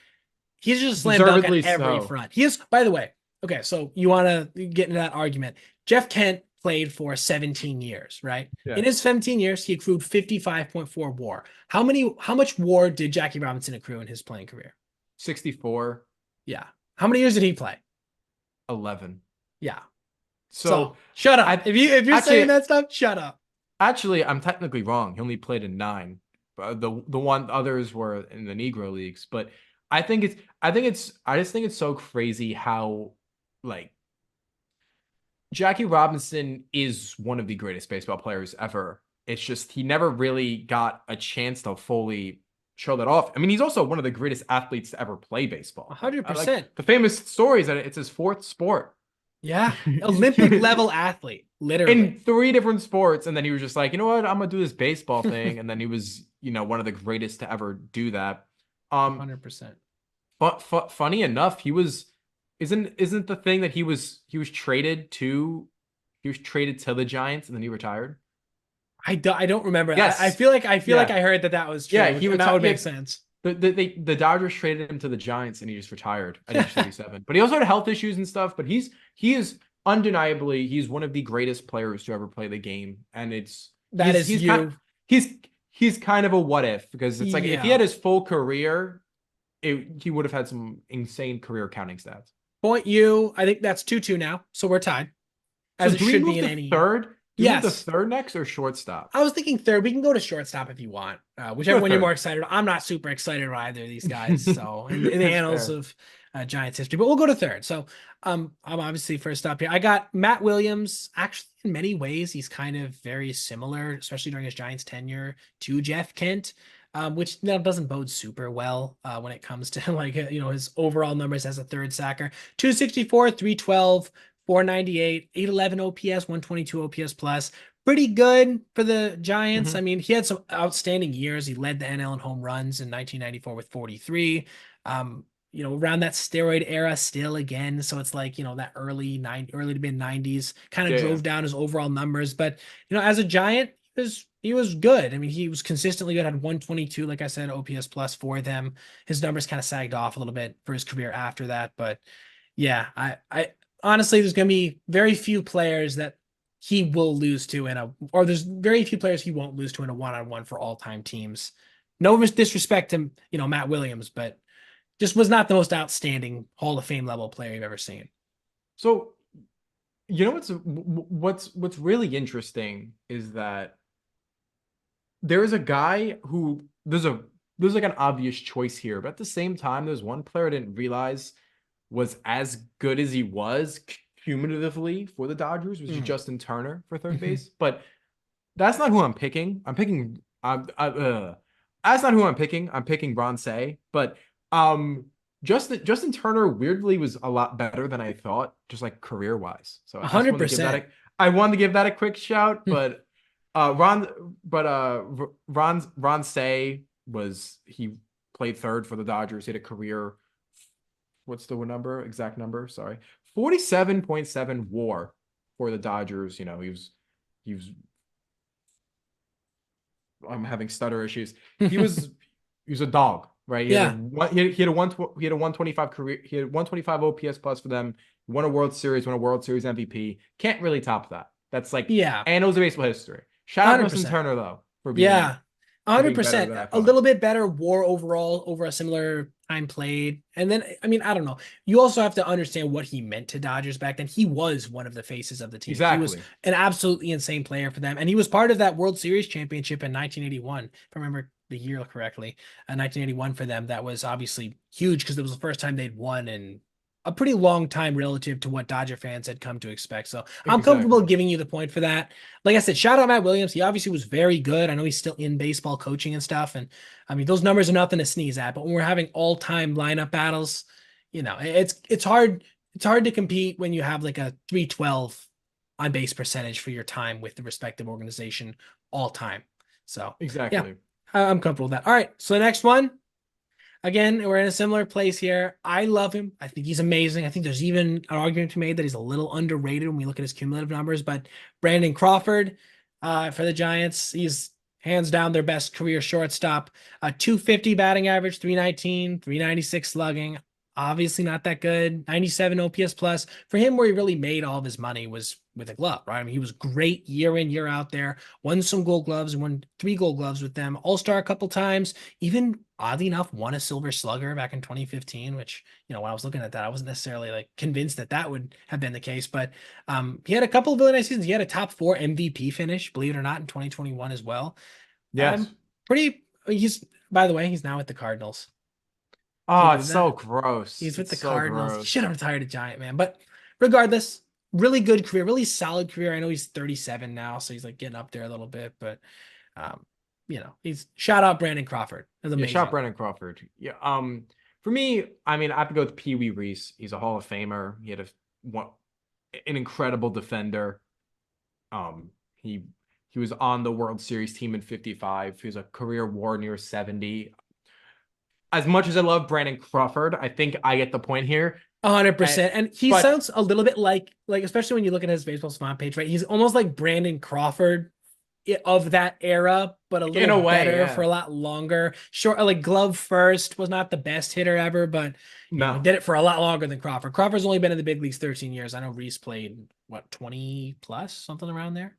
He's just a slam dunk on Deservedly every so. front. He is, by the way, okay, so you want to get into that argument. Jeff Kent played for 17 years, right? Yeah, In his 17 years, he accrued 55.4 WAR. How much WAR did Jackie Robinson accrue in his playing career? 64, Yeah. How many years did he play? 11. Yeah. So So shut up. I If you're saying actually that stuff, shut up. Actually, I'm technically wrong. He only played in nine. The one others were in the Negro leagues. But I just think it's so crazy how like Jackie Robinson is one of the greatest baseball players ever. It's just he never really got a chance to fully show that off. I mean, he's also one of the greatest athletes to ever play baseball. Like I like 100%. the famous stories that it's his fourth sport. Yeah. Olympic level athlete, In literally. three different sports, and then he was just like, you know what, I'm gonna do this baseball thing, and then he was, one of the greatest to ever do that. Um, 100%. but funny enough, he was isn't the thing that he was traded to the Giants and then he retired. I don't remember. Yes, I feel like yeah, I heard that that was yeah, true, he and that retired. would Yeah, make sense. the Dodgers traded him to the Giants and he just retired at age 37. But he also had health issues and stuff. But he is undeniably he's one of the greatest players to ever play the game, and it's That is you. he's he's kind of a what if because it's like if he Yeah. had his full career, he would have had some insane career counting stats. Point you. I think that's 2-2 now. So we're tied, So as it do we should move be in to any. third? Do you move the Yes. third next or shortstop? I was thinking third. We can go to shortstop if you want. Go Whichever one you're more third. excited about. I'm not super excited about either of these guys. So in the That's annals fair. of Giants history, but we'll go to third. So I'm obviously first up here. I got Matt Williams. Actually, in many ways, he's kind of very similar, especially during his Giants tenure, to Jeff Kent. Which doesn't bode super well when it comes to like his overall numbers as a third sacker. 264, 312, 498, 811 OPS, 122 OPS plus. Pretty good for the Giants. I Mhm. mean, he had some outstanding years. He led the NL in home runs in 1994 with 43. Around that steroid era still again. So it's like, that early to mid 90s kind of Yeah, yeah. drove down his overall numbers. But, as a Giant, he was good. I mean, he was consistently good, had 122, like I said, OPS plus for them. His numbers kind of sagged off a little bit for his career after that. But yeah, I honestly, there's going to be very few players that he will lose to or there's very few players he won't lose to in a one-on-one for all-time teams. No disrespect to, Matt Williams, but just was not the most outstanding Hall of Fame level player you've ever seen. So, you know what's really interesting is that there's a guy who there's like an obvious choice here, but at the same time, there's one player I didn't realize was as good as he was cumulatively for the Dodgers, which is Mm. Justin Turner for third base. But that's not who I'm picking. That's not who I'm picking. I'm picking Bronce. But um, Justin Turner weirdly was a lot better than I thought, just like career wise. So I just wanted to give that 100%. I wanted to give that a quick shout. But Ron Say was he played third for the Dodgers. He had a career. What's the number? Exact number? Sorry, 47.7 WAR for the Dodgers. He was I'm having stutter issues. He was he was a dog, right? Yeah. He had a 125 career. He had 125 OPS plus for them. Won a World Series, won a World Series MVP. Can't really top that. That's like Yeah. annals of baseball history. Shout out Justin 100%. Turner though Yeah. for being better 100%. than I A thought. little bit better WAR overall over a similar time played. And then, I mean, I don't know. You also have to understand what he meant to Dodgers back then. He was one of the faces of the team. He was Exactly. an absolutely insane player for them. And he was part of that World Series championship in 1981, if I remember the year correctly. 1981 for them. That was obviously huge because it was the first time they'd won in a pretty long time relative to what Dodger fans had come to expect. So I'm comfortable Exactly. giving you the point for that. Like I said, shout out Matt Williams. He obviously was very good. I know he's still in baseball coaching and stuff. And I mean, those numbers are nothing to sneeze at, but when we're having all-time lineup battles, it's hard. It's hard to compete when you have like a 312 on base percentage for your time with the respective organization all time. So yeah, Exactly. I'm comfortable with that. All right. So the next one, again, we're in a similar place here. I love him. I think he's amazing. I think there's even an argument to be made that he's a little underrated when we look at his cumulative numbers. But Brandon Crawford for the Giants, he's hands down their best career shortstop. 250 batting average, 319, 396 slugging. Obviously not that good. 97 OPS plus. For him, where he really made all of his money was with a glove, right? I mean, he was great year in, year out there. Won some gold gloves, won 3 gold gloves with them. All-star a couple times. Even oddly enough, won a Silver Slugger back in 2015, which, when I was looking at that, I wasn't necessarily like convinced that that would have been the case. But he had a couple of really nice seasons. He had a top 4 MVP finish, believe it or not, in 2021 as well. Yes. By the way, he's now with the Cardinals. Can you Oh, it's believe so that? gross. He's with It's the so Cardinals. He should gross. have retired a Giant, man. But regardless, really good career, really solid career. I know he's 37 now, so he's like getting up there a little bit, but um, he's shout out Brandon Crawford. That's Yeah, shot amazing. Brendan Crawford. Yeah. For me, I mean, I have to go with Pee Wee Reese. He's a Hall of Famer. He had an incredible defender. Um, he he was on the World Series team in '55. He was a career WAR near 70. As much as I love Brandon Crawford, I think I get the point here. A hundred And, percent. And he but sounds a little bit like especially when you look at his baseball savant page, right? He's almost like Brandon Crawford of that era, but a in little a way, better for yeah. a lot longer. Short, like glove first, was not the best hitter ever, but he No, did it for a lot longer than Crawford. Crawford's only been in the big leagues 13 years. I know Reese played what 20 plus, something around there.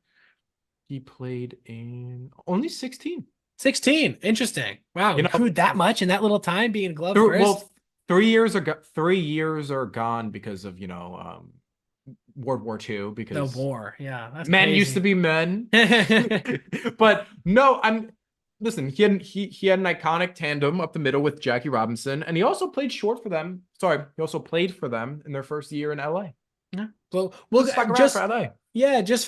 he played in only 16. 16. Interesting. Wow, You he know, accrued that much in that little time being a glove Th- first. well, 3 years are 3 years are gone because of World War II The because war. Yeah, that's men used to crazy. be men. But no, I'm listen, he had an iconic tandem up the middle with Jackie Robinson, and he also played short for them. Sorry, he also played for them in their first year in LA. Yeah. Well, we'll Just stuck around for just LA. yeah, just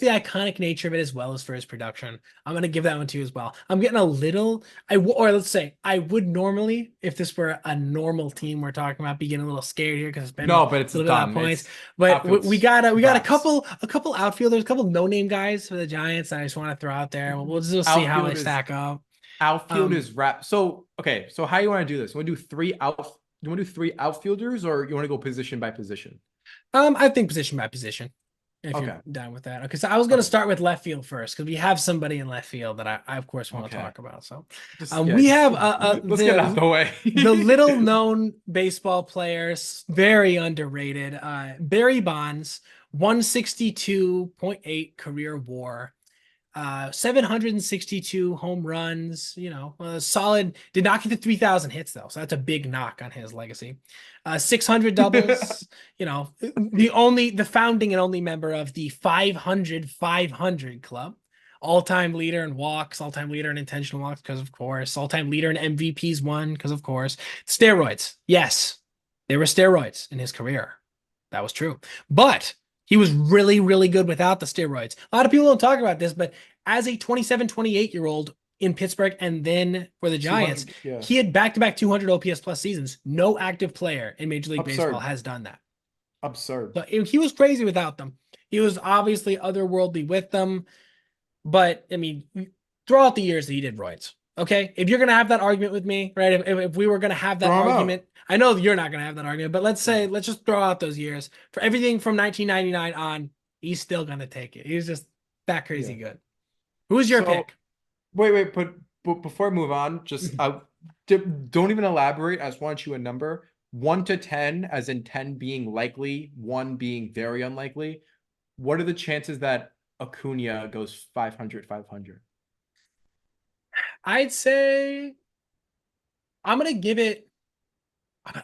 the iconic nature of it as well as for his production. I'm gonna give that one to you as well. I'm getting a little or let's say I would normally, if this were a normal team we're talking about, be getting a little scared here because spending No, but a it's little bit of done. points. It's But outfield's we got wraps. a couple outfielders, a couple no-name guys for the Giants that I just want to throw out there. We'll just see how they Outfield is stack up. outfield Um, is wrap. So okay, so how you want to do this? You want to do three out? You want to do three outfielders, or you want to go position by position? I think position by position, if you're Okay. down with that. Okay, so I was gonna Okay. start with left field first because we have somebody in left field that I of course want to Okay. talk about. So, Just yeah, we just have let's get it out the way. the little known baseball players, very underrated. Barry Bonds, 162.8 career WAR. 762 home runs, solid. Did not get to 3,000 hits though, so that's a big knock on his legacy. 600 doubles, the founding and only member of the 500 club, all-time leader in walks, all-time leader in intentional walks, because of course, all-time leader in MVPs won, because of course. Steroids, yes, there were steroids in his career. That was true, but he was really, really good without the steroids. A lot of people don't talk about this, but as a 27, 28-year-old in Pittsburgh and then for the Giants, 200, yeah. he had back-to-back 200 OPS plus seasons. No active player in Major League Baseball Absurd. has done that. Absurd. So he was crazy without them. He was obviously otherworldly with them. But, I mean, throughout the years that he did roids, okay? If you're going to have that argument with me, right? If we were going to have that Throw him argument, out. I know you're not going to have that argument, but let's just throw out those years. For everything from 1999 on, he's still going to take it. He's just that crazy Yeah. good. Who's your So pick? wait, but before I move on, just don't even elaborate. I just want you a number. 1 to 10, as in 10 being likely, one being very unlikely. What are the chances that Acuna goes 500, 500? I'd say I'm going to give it.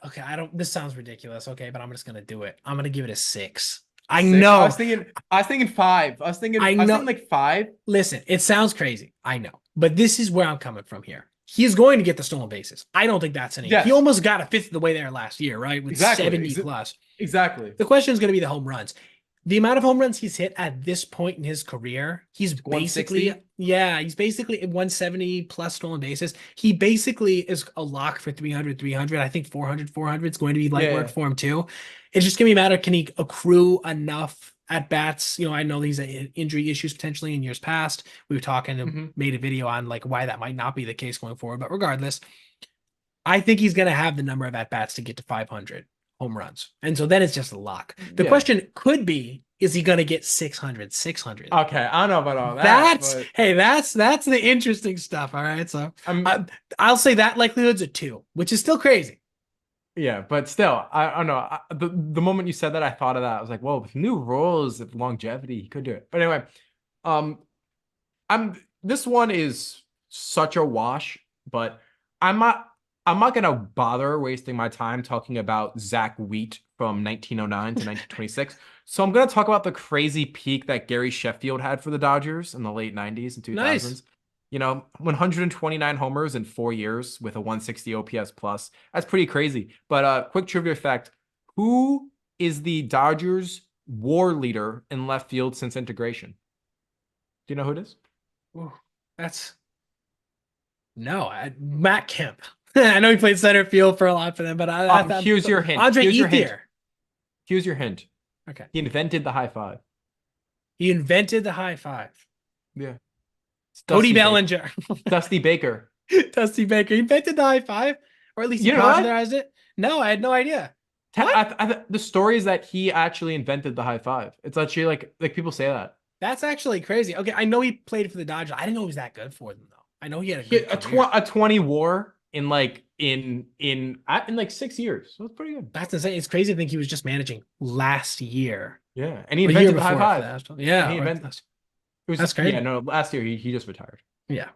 Okay, this sounds ridiculous. Okay, but I'm just going to do it. I'm going to give it a 6. I Six. I know. was thinking five. I I was thinking know. like five. Listen, it sounds crazy. I know. But this is where I'm coming from here. He is going to get the stolen bases. I don't think that's any. He Yes, almost got a fifth of the way there last year, right? With exactly. 70 plus. Exactly. The question is going to be the home runs. The amount of home runs he's hit at this point in his career, he's basically, 160. yeah, he's basically at 170 plus stolen bases. He basically is a lock for 300, 300. I think 400, 400 is going to be light work Yeah. for him too. It's just going to be a matter, can he accrue enough at bats? I know he's injury issues potentially in years past. We were talking and Mm-hmm. made a video on like why that might not be the case going forward. But regardless, I think he's going to have the number of at bats to get to 500 home runs. And so then it's just a lock. The Yeah. question could be, is he going to get 600, 600? Okay, I don't know about all that, but That's the interesting stuff. All right. So I'm I'll say that likelihood's a 2, which is still crazy. yeah, but still, I don't know. The moment you said that, I thought of that. I was like, well, with new rules of longevity, he could do it. But anyway, um, this one is such a wash, but I'm not I'm not gonna bother wasting my time talking about Zach Wheat from 1909 to 1926. So I'm gonna talk about the crazy peak that Gary Sheffield had for the Dodgers in the late 90s and 2000s. Nice. 129 homers in 4 years with a 160 OPS plus. That's pretty crazy. But quick trivia fact: who is the Dodgers' WAR leader in left field since integration? Do you know who it is? Ooh, that's Matt Kemp. I know he played center field for a lot for them, but Here's your hint. Andre Here's your hint. Ethier. Here's your hint. Okay. He invented the high five. He invented the high five. Yeah. Cody Bellinger. Dusty Baker. Dusty Baker. He invented the high five, or at least he popularized it. No, I had no idea. The story is that he actually invented the high five. It's actually like people say that. That's actually crazy. Okay, I know he played for the Dodgers. I didn't know he was that good for them though. I know he had a 20 WAR in like in 6 years. So it's pretty good. That's insane. It's crazy to think he was just managing last year. Yeah, and he invented the high five. Yeah, That's crazy. Yeah, no, last year he just retired. Yeah.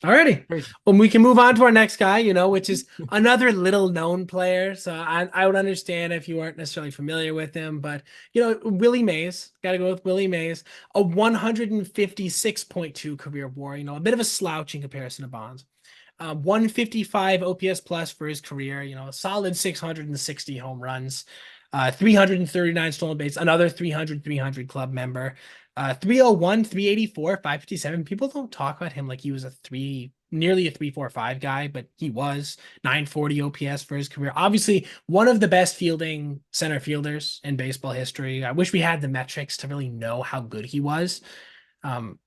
Alrighty. Crazy. Well, we can move on to our next guy, which is another little known player. So I would understand if you weren't necessarily familiar with him, but Willie Mays, got to go with Willie Mays, a 156.2 career WAR, a bit of a slouch in comparison to Bonds. 155 OPS plus for his career, a solid 660 home runs, 339 stolen bases, another 300 club member, 301, 384, 557. People don't talk about him like he was nearly a 345 guy, but he was 940 OPS for his career. Obviously, one of the best fielding center fielders in baseball history. I wish we had the metrics to really know how good he was.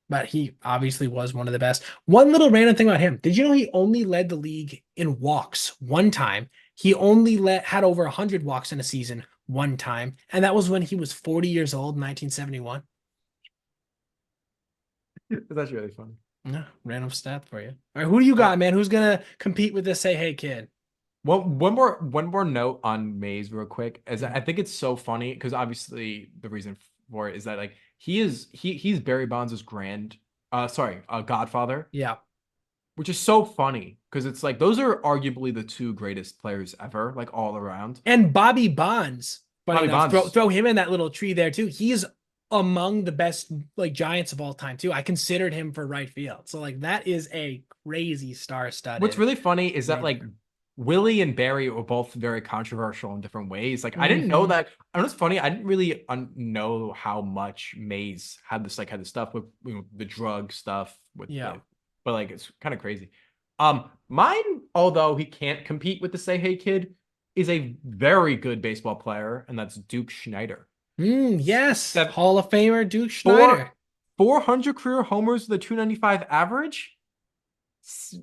But he obviously was one of the best. One little random thing about him. Did you know he only led the league in walks one time? He only had over 100 walks in a season one time, and that was when he was 40 years old in 1971. That's really funny. Yeah, random stat for you. All right, who do you got, man? Who's gonna compete with this? Say, hey, kid. One more note on Mays real quick is I think it's so funny because obviously the reason for it is that like he's Barry Bonds' godfather, Yeah, which is so funny because it's like those are arguably the two greatest players ever, like all around. and Bobby Bonds. Funny Bobby enough, throw Bonds, throw him in that little tree there too. He's among the best like Giants of all time too. I considered him for right field. So like that is a crazy what's star-studded. really funny is that like Ranger. Willie and Barry were both very controversial in different ways. Like I didn't know Mhm. that. I know it's funny. I didn't really know how much Mays had this stuff with the drug stuff with Yeah. the, but like it's kind of crazy. Mine, although he can't compete with the Say Hey Kid, is a very good baseball player, and that's Duke Schneider. Yes. That Hall of Famer Duke four Schneider. 400 career homers with a 295 average.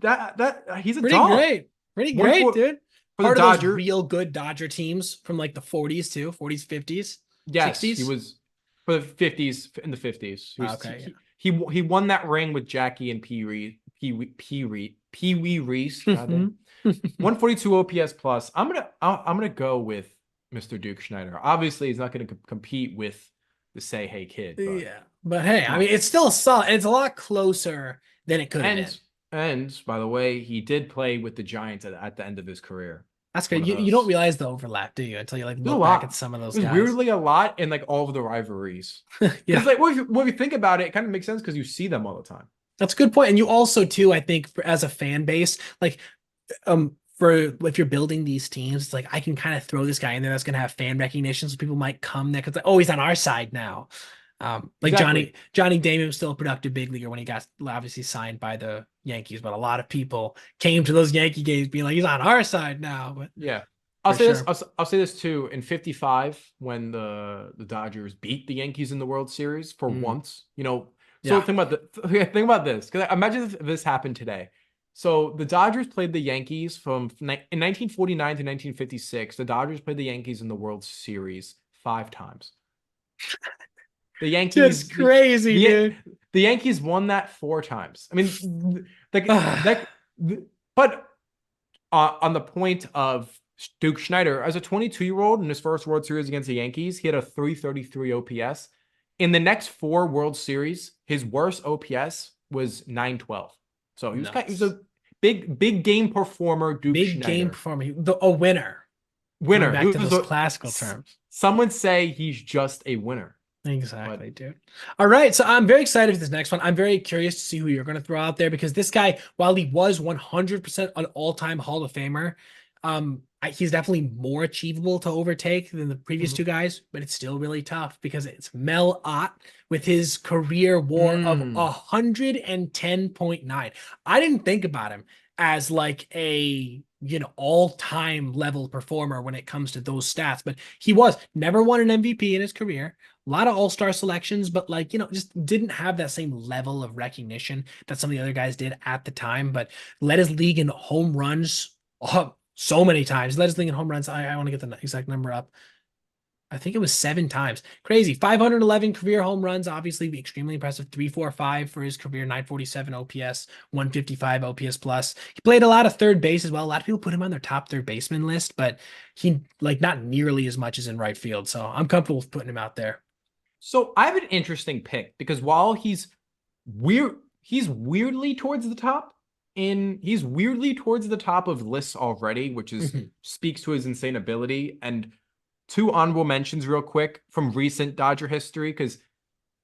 That he's a Pretty dog. great. Pretty One great, for dude. the Part of those Dodger. real good Dodger teams from like the 40s too, 40s, 50s, Yes, he 60s. was for the 50s in the 50s. He was Okay, he won that ring with Jackie and Pee Wee Reese. yeah. God damn. 142 OPS plus. I'm gonna go with Mr. Duke Schneider. Obviously, he's not gonna compete with the Say Hey Kid, but Yeah. But hey, come I on. mean, it's still solid. It's a lot closer than it could have been. And by the way, he did play with the Giants at the end of his career. That's One good. of You don't those. realize the overlap, do you? Until you like There's a look back at lot. some of those There's guys. weirdly a lot in like all of the rivalries. Because Yeah. like when you think about it, it kind of makes sense because you see them all the time. That's a good point. And you also too, I think, as a fan base, like for if you're building these teams, it's like I can kind of throw this guy in there that's gonna have fan recognition, so people might come there because like, oh, he's on our side now. Like Exactly. Johnny Damon was still a productive big leaguer when he got obviously signed by the Yankees, but a lot of people came to those Yankee games being like, he's on our side now. But Yeah. I'll for say this. sure. I'll say this too. In '55, when the Dodgers beat the Yankees in the World Series for Mm, once, So yeah. think about think about this. Because imagine if this happened today. So the Dodgers played the Yankees in 1949 to 1956. The Dodgers played the Yankees in the World Series 5 times. The Just Yankees, crazy, the dude. the Yankees won that 4 times. I mean, like Ah, that. But on the point of Duke Schneider, as a 22-year-old in his first World Series against the Yankees, he had a 333 OPS. In the next 4 World Series, his worst OPS was 912. So he was nuts. a big game performer, Duke Big game Schneider. performer. A winner. Going Winner. He back to was those classical s- terms. some would say he's just a winner. But Exactly, dude. All right, so I'm very excited for this next one. I'm very curious to see who you're going to throw out there because this guy, while he was 100% an all-time Hall of Famer, he's definitely more achievable to overtake than the previous two guys, but it's still really tough because it's Mel Ott with his career WAR of mm, 110.9. I didn't think about him as like a all-time level performer when it comes to those stats, but he was never won an MVP in his career, a lot of all-star selections, but like, just didn't have that same level of recognition that some of the other guys did at the time, but led his league in home runs so many times. Led his league in home runs. I want to get the exact number up. I think it was 7 times. Crazy. 511 career home runs, obviously extremely impressive. 345 for his career, 947 OPS, 155 OPS plus. He played a lot of third base as well. A lot of people put him on their top third baseman list, but he like not nearly as much as in right field. So I'm comfortable with putting him out there. so I have an interesting pick because while he's weirdly towards the top, he's weirdly towards the top of lists already, which is Mhm. speaks to his insane ability. And two honorable mentions real quick from recent Dodger history, because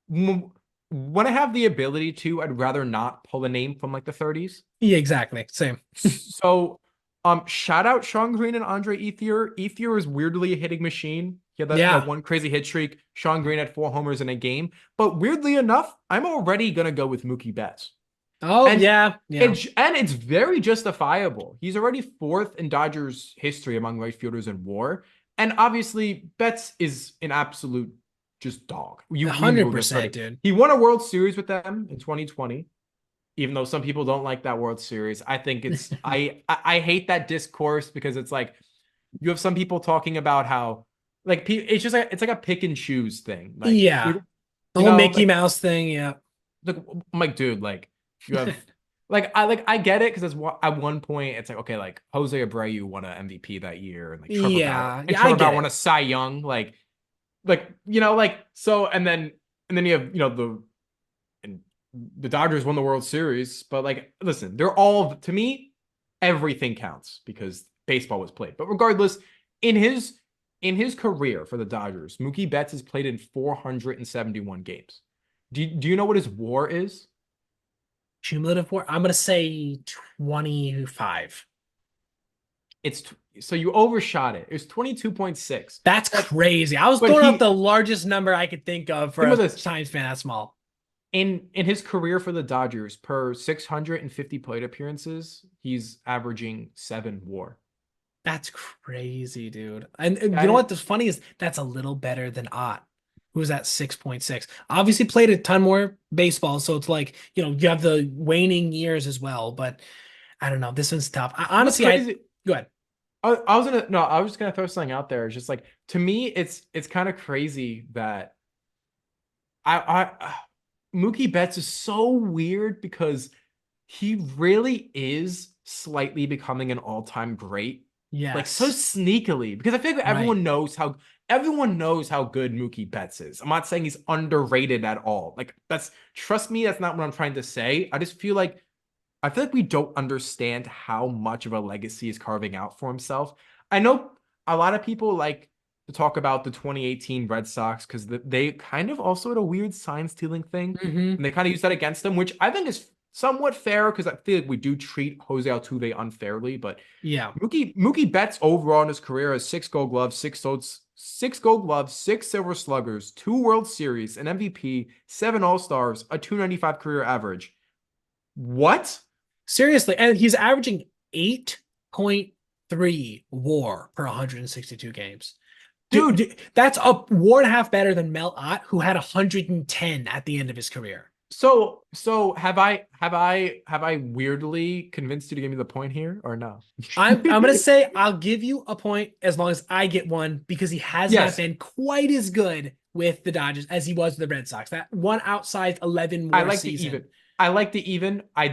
when I have the ability to, I'd rather not pull a name from like the 30s. Yeah, exactly. Same. So, shout out Sean Green and Andre Ethier. Ethier is weirdly a hitting machine. He had that Yeah. one crazy hit streak. Sean Green had 4 homers in a game. But weirdly enough, I'm already gonna go with Mookie Betts. Oh, And yeah. Yeah. it's very justifiable. He's already fourth in Dodgers history among right fielders in WAR. And obviously, Betts is an absolute just dog. We know this 100%, already. dude. He won a World Series with them in 2020, even though some people don't like that World Series. I think it's I hate that discourse because it's like you have some people talking about how like it's just like it's like a pick and choose thing. Like Yeah. you The you whole know Mickey like Mouse thing. Yeah. like I'm like dude like you have I get it because at one point it's like okay like Jose Abreu won an MVP that year and like Yeah. Yeah, I Trevor get Bauer won it. a Cy Young like like so and then you have and the Dodgers won the World Series, but like, listen, they're all to me, everything counts because baseball was played. But regardless, in his in his career for the Dodgers, Mookie Betts has played in 471 games. Do you know what his WAR is? Cumulative war. I'm gonna say 25. It's so you overshot it. It was 22.6. That's But crazy. I was but throwing out the largest number I could think of for think a about this. time span that small. In his career for the Dodgers, per 650 plate appearances, he's averaging 7 WAR. That's crazy, dude. And you know And what? The funny is that's a little better than Ott, who was at 6.6. Obviously played a ton more baseball, so it's like, you have the waning years as well, but I don't know. This one's tough. what's Honestly, crazy go ahead. I was gonna no, I was just gonna throw something out there. It's just like to me, it's kind of crazy that I Mookie Betts is so weird because he really is slightly becoming an all-time great, like so Yes. sneakily. Because I feel like Right. everyone knows how good Mookie Betts is. I'm not saying he's underrated at all. Like trust me, that's not what I'm trying to say. I feel like we don't understand how much of a legacy he's carving out for himself. I know a lot of people like to talk about the 2018 Red Sox because they kind of also had a weird sign stealing thing, Hmm. and they kind of use that against them, which I think is somewhat fair because I feel like we do treat Jose Altuve unfairly. But Yeah. Mookie Betts overall in his career has 6 Gold Gloves, 6 Gold Gloves, 6 Silver Sluggers, 2 World Series, an MVP, 7 All-Stars, a 295 career average. What? Seriously, and he's averaging 8.3 WAR per 162 games. Dude, That's a WAR and a half better than Mel Ott, who had 110 at the end of his career. so have I weirdly convinced you to give me the point here or no? I'm gonna say I'll give you a point as long as I get one because he has not Yes, been quite as good with the Dodgers as he was with the Red Sox. That one outsized 11 I more like the season. even. I like the even. I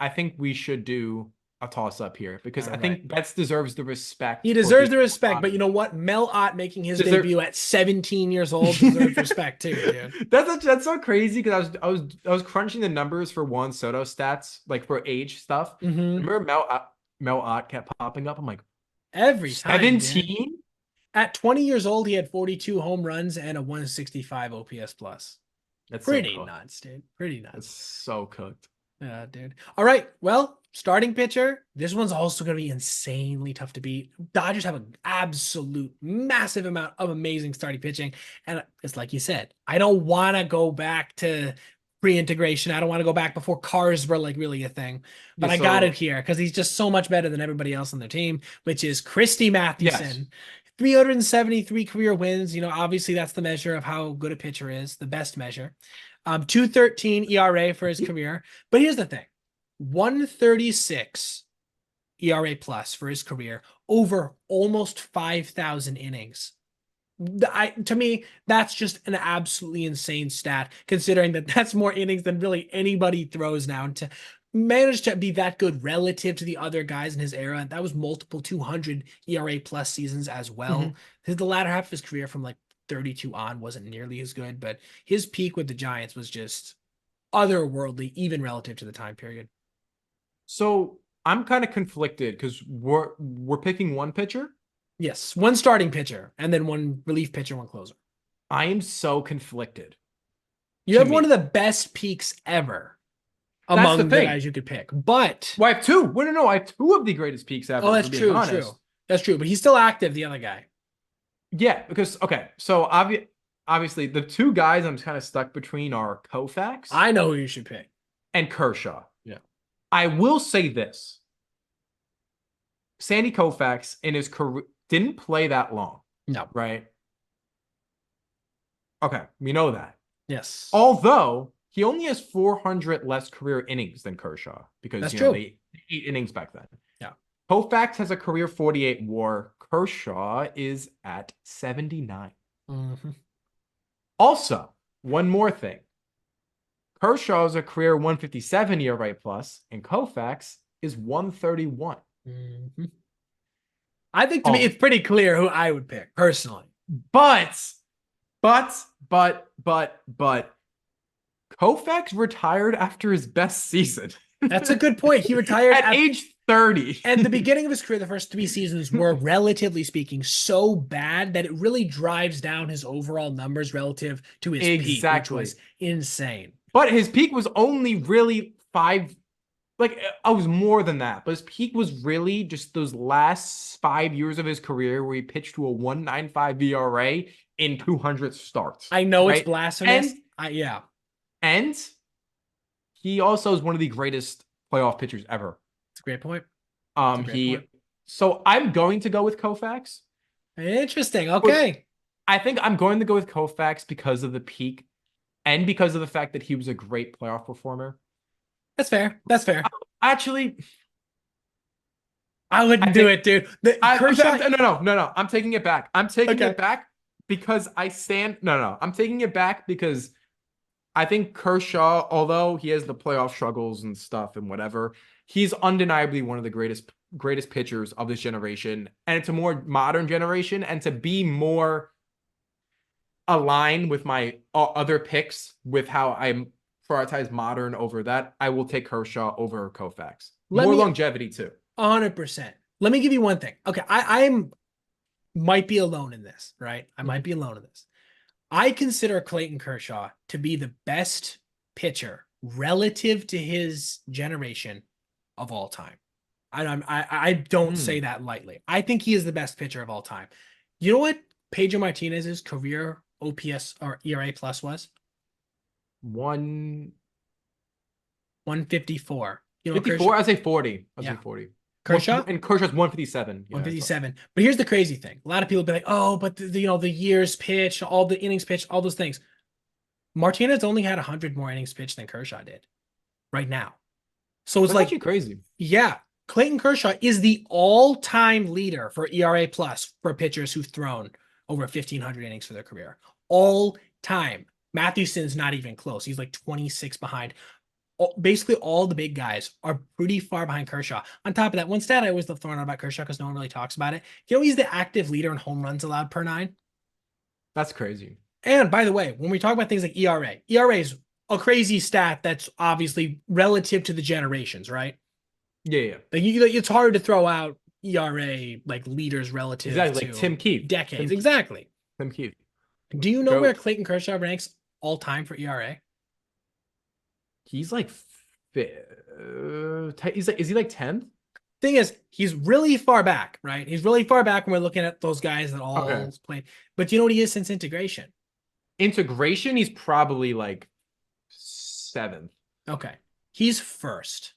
think we should do a toss up here because All I right. think Betts deserves the respect He for deserves being the more respect, but you honored. know what? Mel Ott making his Deserve. debut at 17 years old deserves respect too, dude. That's so crazy because I was crunching the numbers for Juan Soto stats like for age stuff. Hmm. Remember Mel Ott kept popping up. I'm like Every time, dude. 17. At 20 years old, he had 42 home runs and a 165 OPS plus. That's so Pretty cooked. nuts, dude. Pretty That's nuts. so cooked. Yeah, dude. All right. Well, starting pitcher. This one's also going to be insanely tough to beat. Dodgers have an absolute massive amount of amazing starting pitching. And it's like you said, I don't want to go back to pre-integration. I don't want to go back before cars were like really a thing. Yeah. But I got it So here because he's just so much better than everybody else on their team, which is Christy yes. Mathewson. 373 career wins. Obviously that's the measure of how good a pitcher is, the best measure. 213 ERA for his career. But here's the thing: 136 ERA plus for his career over almost 5,000 innings. To me, that's just an absolutely insane stat, considering that that's more innings than really anybody throws now. And to manage to be that good relative to the other guys in his era, that was multiple 200 ERA plus seasons as well. Mhm. The latter half of his career from like 32 on wasn't nearly as good, but his peak with the Giants was just otherworldly, even relative to the time period. So I'm kind of conflicted because we're picking one pitcher. Yes, one starting pitcher and then one relief pitcher, one closer. I am so conflicted You to have one of me. the best peaks ever That's the among the thing. guys you could pick. But Well, I have two. Well, no, I have two of the greatest peaks oh, ever, if that's we're being true, true. honest. That's true. But he's still active, the other guy. Yeah, because okay, so obviously the two guys I'm kind of stuck between are Koufax I know who you should pick. and Kershaw. Yeah. I will say this. Sandy Koufax in his career didn't play that long, No. right? Okay, we know that. Yes. Although he only has 400 less career innings than Kershaw because That's true. they 8 innings back then. Yeah. Koufax has a career 48 WAR. Kershaw is at 79. Mm-hmm. Also, one more thing. Kershaw is a career 157 ERA plus, and Koufax is 131. Mm-hmm. I think to me, Oh, it's pretty clear who I would pick personally. but, but, Koufax retired after his best season. That's a good point. He retired at age 30. at the beginning of his career. The first 3 seasons were, relatively speaking, so bad that it really drives down his overall numbers relative to his peak, which was insane. But his peak was only really I was more than that. But his peak was really just those last 5 years of his career where he pitched to a 1.95 ERA in 200 starts. I know it's right? blasphemous. Yeah. And he also is one of the greatest playoff pitchers ever. It's a great point. Point. So I'm going to go with Koufax. Interesting. Okay. I think I'm going to go with Koufax because of the peak and because of the fact that he was a great playoff performer. That's fair. That's fair. Actually, I wouldn't do it, dude. No. I'm taking it back. I'm taking it back because I'm taking it back because I think Kershaw, although he has the playoff struggles and stuff and whatever, he's undeniably one of the greatest pitchers of this generation. And it's a more modern generation. And to be more aligned with my other picks with how I prioritize modern over that, I will take Kershaw over Koufax. More longevity too. 100%. Let me give you one thing. Okay, I might be alone in this, right? I might be alone in this. I consider Clayton Kershaw to be the best pitcher relative to his generation of all time. I don't say that lightly. I think he is the best pitcher of all time. You know what Pedro Martinez's career OPS or ERA plus was? 154. You know, 54? I'd say 40. I'd say 40. Kershaw? And Kershaw's 157. 157. But here's the crazy thing. A lot of people be like, oh, but the years pitched, all the innings pitched, all those things. Martinez only had 100 more innings pitched than Kershaw did right now. So it's actually crazy. Yeah. Clayton Kershaw is the all-time leader for ERA plus for pitchers who've thrown over 1,500 innings for their career. All time. Mathewson's not even close. He's like 26 behind. Basically, all the big guys are pretty far behind Kershaw. On top of that, one stat I always love throwing out about Kershaw because no one really talks about it. You know, he's the active leader in home runs allowed per 9. That's crazy. And by the way, when we talk about things like ERA is a crazy stat that's obviously relative to the generations, right? Yeah. Like it's hard to throw out ERA like leaders relative to like Tim Keefe. Decades. Exactly. Tim Keefe. Do you know where Clayton Kershaw ranks all time for ERA? He's like is he like 10th? Thing is, he's really far back, right? He's really far back when we're looking at those guys that all played. But you know what he is since integration? Integration, he's probably like 7th. Okay. He's first.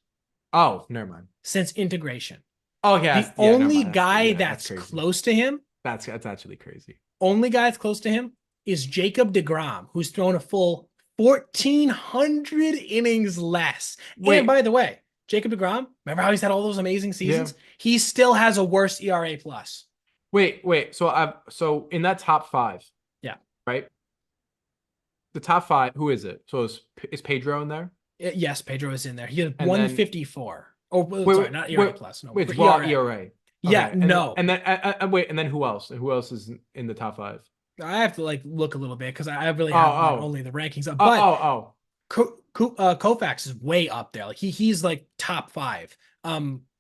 Oh, never mind. Since integration. Oh, yeah. The only guy that's close to him. That's actually crazy. Only guy that's close to him is Jacob deGrom, who's thrown a full 1,400 innings less. Wait. And by the way, Jacob deGrom, remember how he's had all those amazing seasons? Yeah. He still has a worse ERA plus. Wait. So in that top 5. Yeah. Right? The top 5, who is it? So is Pedro in there? Yes, Pedro is in there. He had 154. Sorry, not ERA plus. No, it's raw ERA. Okay. Yeah, no. And then and then who else? Who else is in the top 5? I have to look a little bit because I really have only the rankings up. But Koufax is way up there. Like he's like top five.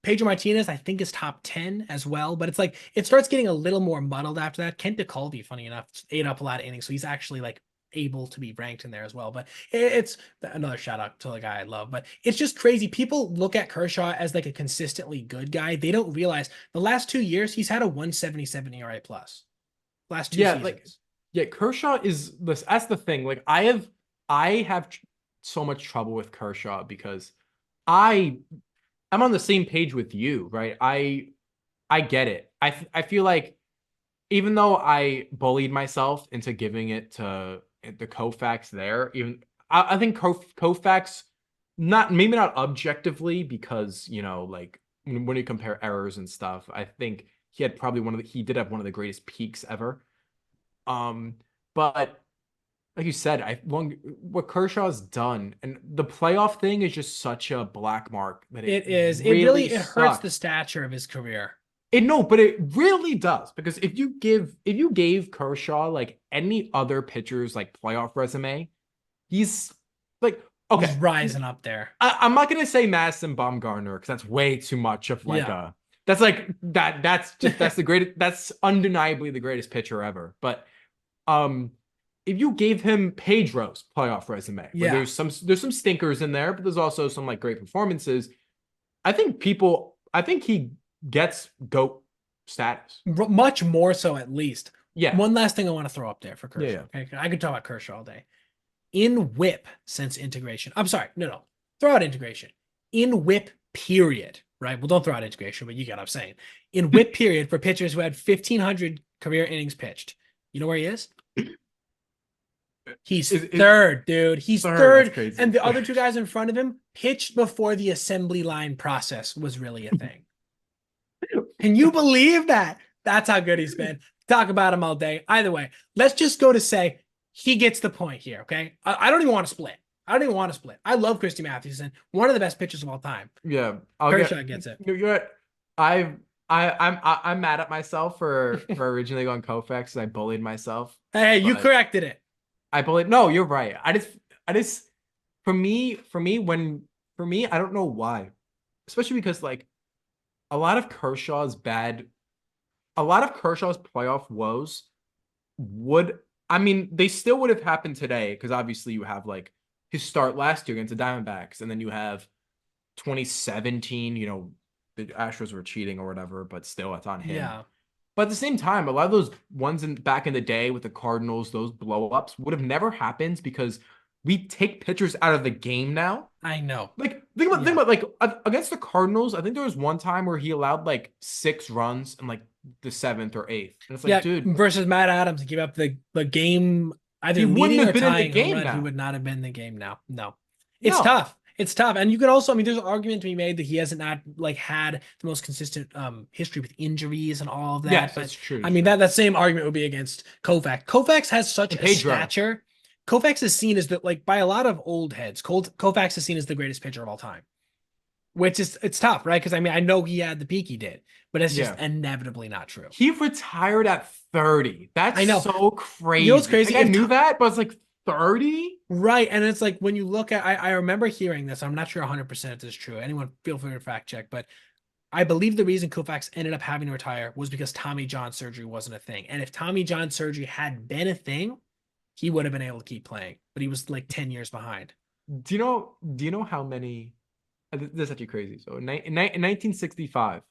Pedro Martinez, I think, is top 10 as well, but it's like it starts getting a little more muddled after that. Kent DeColvey, funny enough, ate up a lot of innings, so he's actually like able to be ranked in there as well. But it's another shout out to the guy I love. But it's just crazy. People look at Kershaw as like a consistently good guy. They don't realize the last 2 years he's had a 177 ERA plus. Last two Yeah, like seasons. yeah, Kershaw is this. That's the thing. Like I have so much trouble with Kershaw because I I'm on the same page with you, right? I get it. I feel like even though I bullied myself into giving it to the Koufax there, even I think Koufax not maybe not objectively because like when you compare errors and stuff, I think he did have one of the greatest peaks ever. But like you said, what Kershaw's done and the playoff thing is just such a black mark that it It is. It really really it hurts the sucks. stature of his career. But it really does because if you gave Kershaw like any other pitcher's like playoff resume, he's like He's okay. rising up there. I'm not gonna say Madison Bumgarner because that's way too much of like Yeah. a that's like that that's the greatest that's undeniably the greatest pitcher ever. But um if you gave him Pedro's playoff resume, where Yeah. there's some stinkers in there, but there's also some like great performances, I think he gets GOAT status. Much more so, at least. Yeah. One last thing I want to throw up there for Yeah, Kershaw. yeah. Okay, I could talk about Kershaw all day. In WHIP since integration. I'm sorry, no. Throw out integration. In WHIP period, right? Well, don't throw out integration, but you get what I'm saying. In WHIP period for pitchers who had 1,500 career innings pitched. You know where he is? He's third, dude. He's That's third. crazy. And the other two guys in front of him pitched before the assembly line process was really a thing. Can you believe that? That's how good he's been. Talk about him all day. Either way, let's just go to say he gets the point here, okay? I don't even want to split. I don't even want to split. I love Christy Mathewson, one of the best pitchers of all time. Yeah, Kershaw gets it. I'm mad at myself for originally going Koufax because I bullied myself. Hey, you But corrected it. I bullied. No, you're right. I just for me I don't know why, especially because like a lot of Kershaw's bad, a lot of Kershaw's playoff woes would I mean they still would have happened today because obviously you have like his start last year against the Diamondbacks and then you have 2017, the Astros were cheating or whatever, but still it's on him. Yeah. But at the same time, a lot of those ones back in the day with the Cardinals, those blow ups would have never happened because we take pitchers out of the game now. I know. Like think about like against the Cardinals, I think there was one time where he allowed like 6 runs in like the seventh or eighth. And it's like, Yeah, dude, versus Matt Adams to give up the game either he wouldn't leading have or been in the tying home game run. He now. would not have been in the game now. No. It's No. tough. It's tough. And you could also, I mean, there's an argument to be made that he hasn't not like had the most consistent history with injuries and all of that. Yes, but that's true. I mean that same argument would be against Koufax. Koufax has such And a Pedro. stature. Koufax is seen as like by a lot of old heads. Koufax is seen as the greatest pitcher of all time. Which is it's tough, right? Because I mean I know he had the peak he did, but it's just inevitably not true. He retired at 30. That's I know. so crazy. You know what's crazy? Like, I knew that, but it's like 30? Right. And it's like when you look at, I remember hearing this. I'm not sure 100% if this is true. Anyone feel free to fact check, but I believe the reason Koufax ended up having to retire was because Tommy John surgery wasn't a thing. And if Tommy John surgery had been a thing, he would have been able to keep playing, but he was like 10 years behind. Do you know how many? This is actually crazy. So in 1965,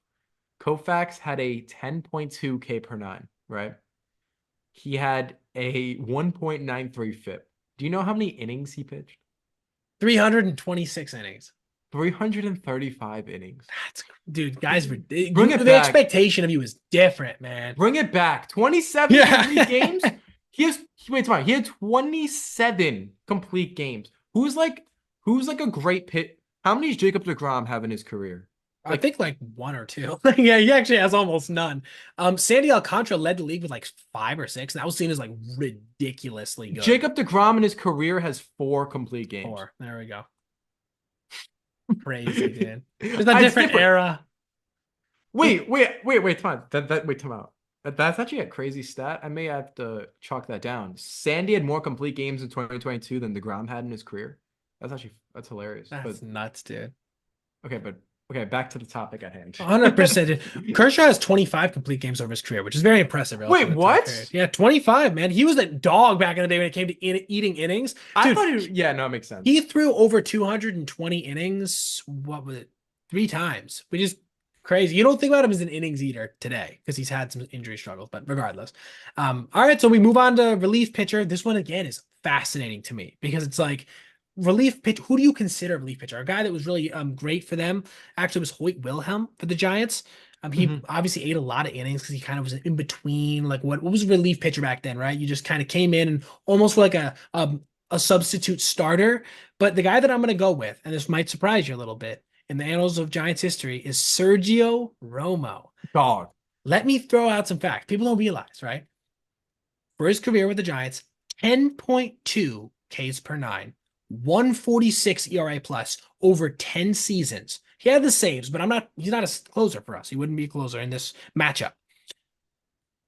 Koufax had a 10.2 K per nine, right? He had a 1.93 FIP. Do you know how many innings he pitched? 326 innings. 335 innings. Dude, guys, Bring it the back. expectation of you is different, man. Bring it back. 27 Yeah. complete games. He had 27 complete games. Who's like a great pit? How many does Jacob deGrom have in his career? I think like one or two. Yeah, he actually has almost none. Sandy Alcantara led the league with like 5 or 6, and that was seen as like ridiculously good. Jacob deGrom in his career has 4 complete games. 4. There we go. Crazy, dude. It's a different era. Wait, time out. That's actually a crazy stat. I may have to chalk that down. Sandy had more complete games in 2022 than deGrom had in his career. That's hilarious. But That's nuts, dude. okay, but okay, back to the topic at hand. 100%. Kershaw has 25 complete games over his career, which is very impressive relative Wait, to the time period. what? Yeah, 25, man. He was a dog back in the day when it came to eating innings. I Dude, thought yeah, no, it makes he sense. threw over 220 innings. What was it? Three times, which is crazy. You don't think about him as an innings eater today because he's had some injury struggles, but regardless. All right, so we move on to relief pitcher. This one again is fascinating to me because it's like relief pitch. Who do you consider a relief pitcher? A guy that was really great for them actually was Hoyt Wilhelm for the Giants. He Mhm. obviously ate a lot of innings because he kind of was in between. Like what was a relief pitcher back then, right? You just kind of came in and almost like a substitute starter. But the guy that I'm going to go with, and this might surprise you a little bit, in the annals of Giants history, is Sergio Romo. Dog. Let me throw out some facts. People don't realize, right? For his career with the Giants, 10.2 Ks per nine, 146 ERA plus over 10 seasons. He had the saves, but he's not a closer for us. He wouldn't be a closer in this matchup.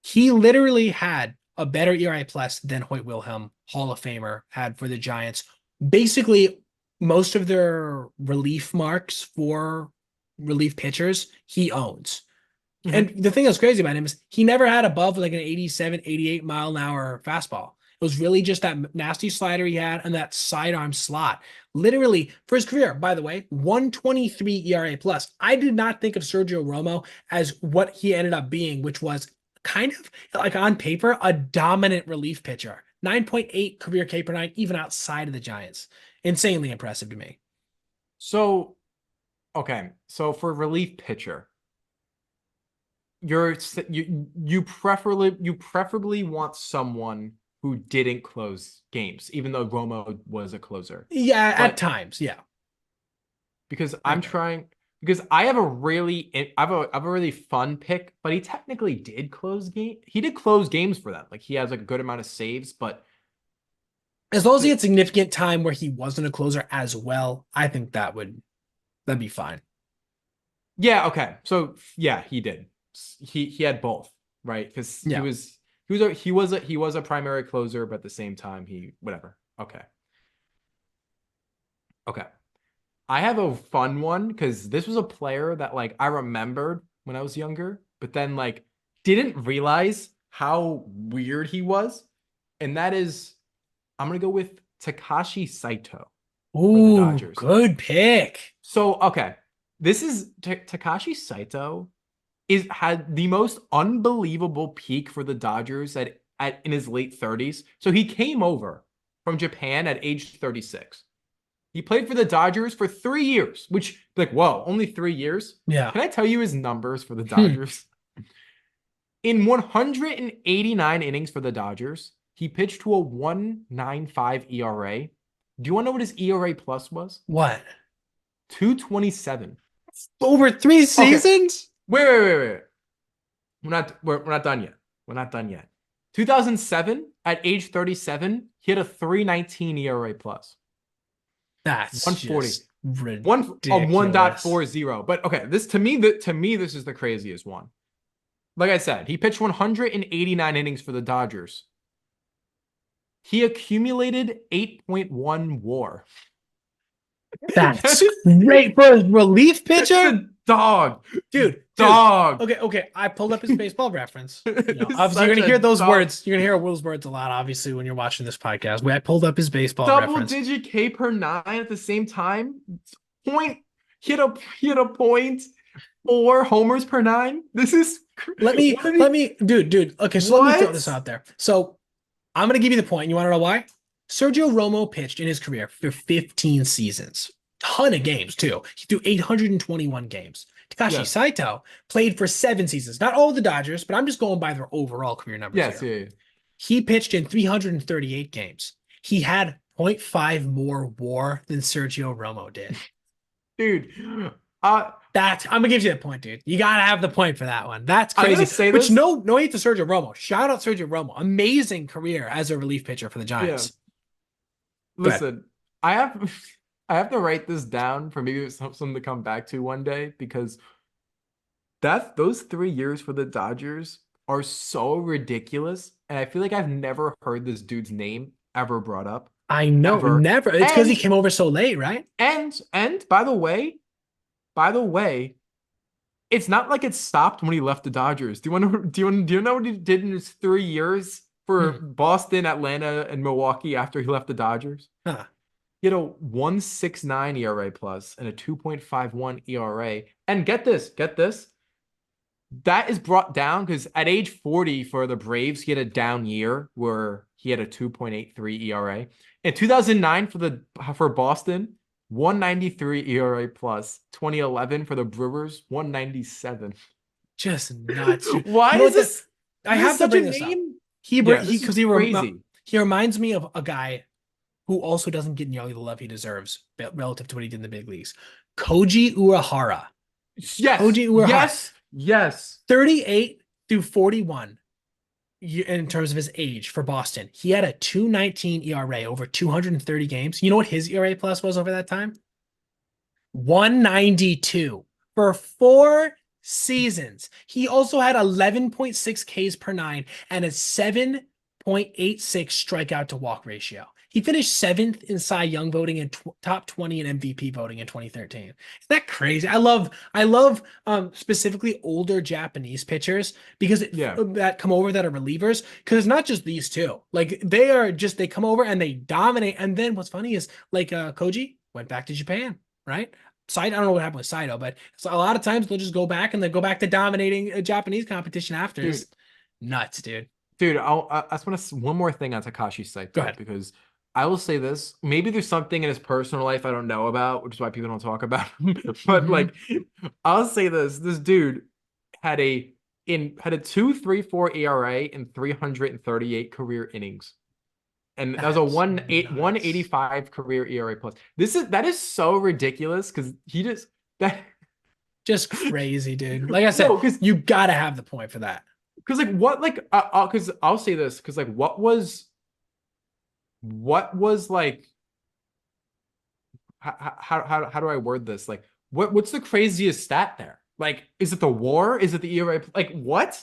He literally had a better ERA plus than Hoyt Wilhelm, Hall of Famer, had for the Giants. Basically, most of their relief marks for relief pitchers, he owns. And Mhm. the thing that's crazy about him is he never had above like an 87, 88 mile an hour fastball. It was really just that nasty slider he had and that sidearm slot. Literally, for his career, by the way, 123 ERA plus. I did not think of Sergio Romo as what he ended up being, which was kind of like on paper, a dominant relief pitcher. 9.8 career K per nine, even outside of the Giants. Insanely impressive to me. So, okay. So for relief pitcher, you preferably want someone who didn't close games, even though Romo was a closer. Yeah, at But times. Yeah, because I I'm agree. trying because I have a really fun pick, but he technically did close game. He did close games for them. Like he has like a good amount of saves, but As long as he the had significant time where he wasn't a closer as well, I think that'd be fine. yeah, okay. So yeah, he did. He had both, right? Because he Yeah. was he was a primary closer, but at the same time he whatever. Okay. Okay. I have a fun one because this was a player that like I remembered when I was younger, but then like didn't realize how weird he was. And that is I'm gonna go with Takashi Saito for the Ooh, Dodgers. good pick. So okay, this is Takashi Saito is had the most unbelievable peak for the Dodgers at in his late 30s. So he came over from Japan at age 36. He played for the Dodgers for 3 years, which like, whoa, only 3 years. Yeah. Can I tell you his numbers for the Hmm. Dodgers? In 189 innings for the Dodgers, he pitched to a 1.95 ERA. Do you want to know what his ERA plus was? What? 227. Over three Okay. seasons? Wait. We're not done yet. We're not done yet. 2007, at age 37, he had a 3.19 ERA plus. That's 140. just A ridiculous. 1.40. But okay, this to me this is the craziest one. Like I said, he pitched 189 innings for the Dodgers. He accumulated 8.1 WAR. That That's is great for a relief that's pitcher. a dog. Dude. Dog. Okay. I pulled up his baseball reference. It's Obviously you're such gonna a hear those dog. words. You're gonna hear Will's words a lot, obviously, when you're watching this podcast. I pulled up his baseball Double reference. digit K per nine at the same time. Point hit a point or homers per nine. This is what did he Dude. Okay, so let me throw what? this out there. So I'm gonna give you the point. You want to know why? Sergio Romo pitched in his career for 15 seasons. Ton of games, too. He threw 821 games. Takashi Yes. Saito played for 7 seasons. Not all of the Dodgers, but I'm just going by their overall career numbers Yes, here. yeah, yeah. He pitched in 338 games. He had zero point 0.5 more WAR than Sergio Romo did. Dude. I'm gonna give you that point, dude. You gotta have the point for that one. That's I'm gonna crazy. say Which this. no hate to Sergio Romo. Shout out Sergio Romo. Amazing career as a relief pitcher for the Yeah. Giants. Go ahead. Listen, I have I have to write this down for maybe something to come back to one day because those 3 years for the Dodgers are so ridiculous. And I feel like I've never heard this dude's name ever brought up. I know, ever. never. It's because he And came over so late, right? by the way, it's not like it stopped when he left the Dodgers. Do you know what he did in his 3 years for Hmm. Boston, Atlanta, and Milwaukee after he left the Dodgers? Huh. He had a 1.69 ERA plus and a 2.51 ERA. And get this. That is brought down because at age 40 for the Braves, he had a down year where he had a 2.83 ERA. In 2009 for Boston, 193 ERA plus. 2011 for the Brewers, 197. Just nuts. You Why know is what? this? I This is have to such a bring this up. name. He Yeah, he this is because crazy. he reminds me of a guy who also doesn't get nearly the love he deserves relative to what he did in the big leagues. Koji Urahara. Yes, Koji Urahara, yes, yes. 38 through 41 in terms of his age for Boston. He had a 2.19 ERA over 230 games. You know what his ERA plus was over that time? 192 for 4 seasons. He also had 11.6 Ks per nine and a 7.86 strikeout to walk ratio. He finished seventh in Cy Young voting and top 20 in MVP voting in 2013. Isn't that crazy? I love specifically older Japanese pitchers because Yeah. that come over that are relievers, because it's not just these two. Like they come over and they dominate. And then what's funny is like Koji went back to Japan, right? I don't know what happened with Saito, but a lot of times they'll just go back and they go back to dominating a Japanese competition after. Dude, It's nuts, dude. dude, I just want to one more thing on Takashi Go Saito ahead. because I will say this. Maybe there's something in his personal life I don't know about, which is why people don't talk about him. But Hmm. like, I'll say this: this dude had a 2.34 ERA in 338 career innings, and that was a That's nuts. 185 career ERA plus. That is so ridiculous because he just that Just crazy, dude. Like I said, no because you gotta have the point for that. like what like because I'll say this because like what was like how do I word this? Like what's the craziest stat there? Like is it the WAR? Is it the ERA? Like what?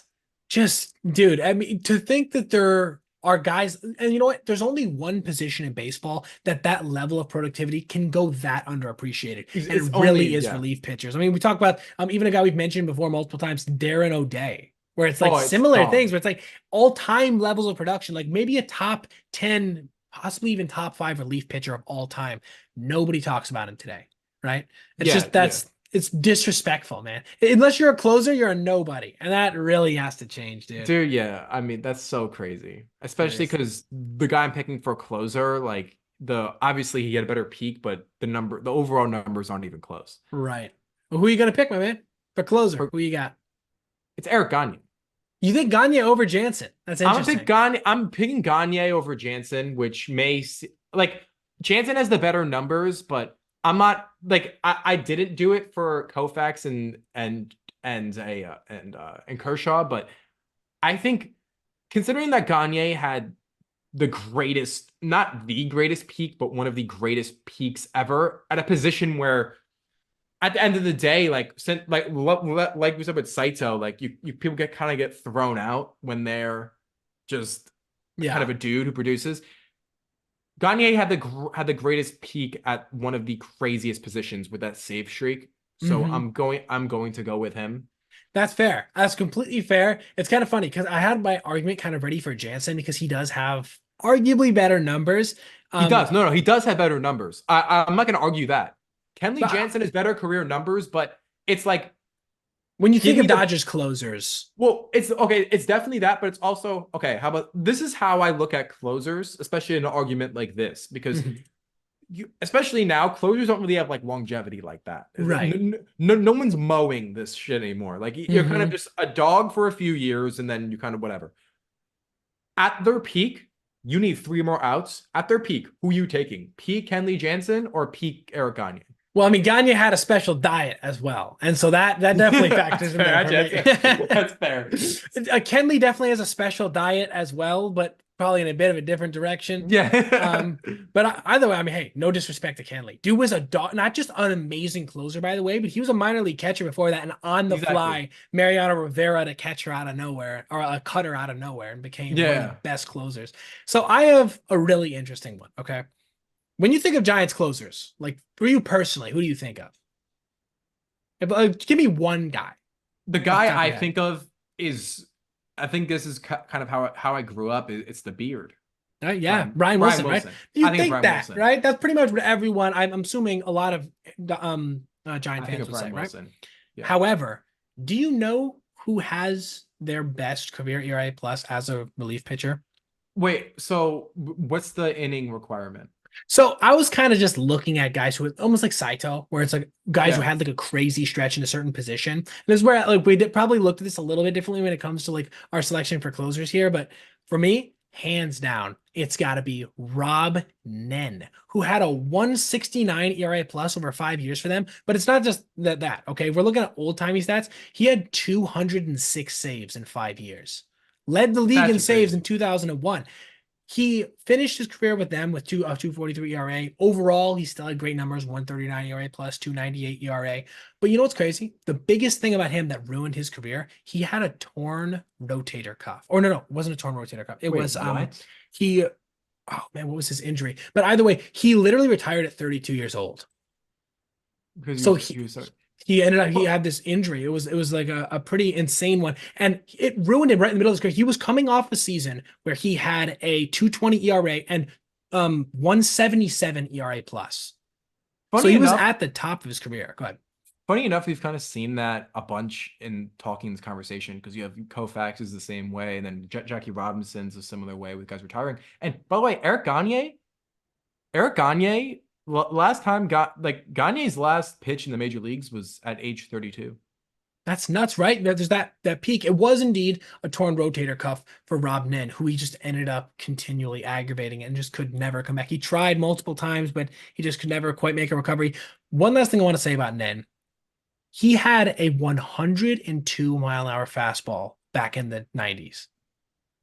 Just, dude, I mean, to think that there are guys, and you know what? There's only one position in baseball that level of productivity can go that underappreciated, and It's it only really is yeah. relief pitchers. I mean, we talk about even a guy we've mentioned before multiple times, Darren O'Day, where it's like Oh, it's similar things, dumb. where it's like all-time levels of production, like maybe a top 10, possibly even top five relief pitcher of all time. Nobody talks about him today, right? It's Yeah, just yeah. it's disrespectful, man. Unless you're a closer, you're a nobody. And that really has to change, dude. Dude, yeah. I mean, that's so crazy. Especially Seriously. because the guy I'm picking for closer, like the obviously he had a better peak, but the overall numbers aren't even close. Right. Well, who are you going to pick, my man? For closer, For who you got? it's Eric Gagne. You think Gagne over Jansen? That's I'm gonna pick interesting. Gagne. I'm picking Gagne over Jansen, which like Jansen has the better numbers, but I'm not like I didn't do it for Koufax and Kershaw, but I think considering that Gagne had the greatest, not the greatest peak, but one of the greatest peaks ever at a position where at the end of the day, like we said with Saito, like you people get thrown out when they're just kind Yeah. of a dude who produces. Gagne had the greatest peak at one of the craziest positions with that save streak. So Hmm. I'm going to go with him. That's fair. That's completely fair. It's kind of funny because I had my argument kind of ready for Jansen because he does have arguably better numbers. He Um, does. No, he does have better numbers. I'm not going to argue that. Kenley but Jansen has better career numbers, but it's like when you give think of me the Dodgers closers, well, it's okay. It's definitely that, but it's also okay. How about this is how I look at closers, especially in an argument like this, because mhm, especially now, closers don't really have like longevity like that. right? No one's mowing this shit anymore. Like you're kind of Hmm. just a dog for a few years, and then you kind of whatever. At their peak, you need 3 more outs. At their peak, who you taking? Peak Kenley Jansen or peak Eric Gagne? Well, I mean, Gagne had a special diet as well, and so that definitely That's factors in there fair. for me. That's fair. Kenley definitely has a special diet as well, but probably in a bit of a different direction. Yeah. But either way, I mean, hey, no disrespect to Kenley. Dude was a dog, not just an amazing closer, by the way, but he was a minor league catcher before that. And on the Exactly. fly, Mariano Rivera to catch her out of nowhere or a cutter out of nowhere and became one of the Yeah. best closers. So I have a really interesting one. Okay. When you think of Giants closers, like for you personally, who do you think of? Give me one guy The off the guy top of I your head. think of is, I think this is kind of how I grew up. It's the beard. Yeah, Brian Ryan Brian Wilson, right? Wilson. You I think of think Brian that, Wilson. right? That's pretty much what everyone, I'm assuming a lot of Giant I think fans of would say, Brian right? Wilson. Yeah. However, do you know who has their best career ERA plus as a relief pitcher? Wait, so what's the inning requirement? So I was kind of just looking at guys who almost like Saito, where it's like guys who Yeah. had like a crazy stretch in a certain position. And this is where like we did probably looked at this a little bit differently when it comes to like our selection for closers here. But for me, hands down, it's got to be Rob Nen, who had a 169 ERA plus over 5 years for them. But it's not just that. Okay, if we're looking at old timey stats. He had 206 saves in 5 years, led the It's league in actually saves in crazy. 2001. He finished his career with them with 2.43 ERA. Overall, he still had great numbers, 139 ERA plus 298 ERA. But you know what's crazy? The biggest thing about him that ruined his career, he had a torn rotator cuff. Or no, it wasn't a torn rotator cuff. It Wait, was what? he oh man, what was his injury? But either way, he literally retired at 32 years old. Because So he was so, he ended up he well, had this injury. It was like a pretty insane one, and it ruined him right in the middle of his career. He was coming off a season where he had a 220 ERA and 177 ERA plus. So funny he was enough, at the top of his career. Go ahead. we've kind of seen that a bunch in talking this conversation because you have Koufax is the same way, and then Jackie Robinson's a similar way with guys retiring. And by the way, Eric Gagne, last time got like Gagne's last pitch in the major leagues was at age 32. That's nuts, right? There's that peak. It was indeed a torn rotator cuff for Rob Nen, who he just ended up continually aggravating and just could never come back. He tried multiple times, but he just could never quite make a recovery. One last thing I want to say about Nen. He had a 102-mile-an-hour fastball back in the 90s,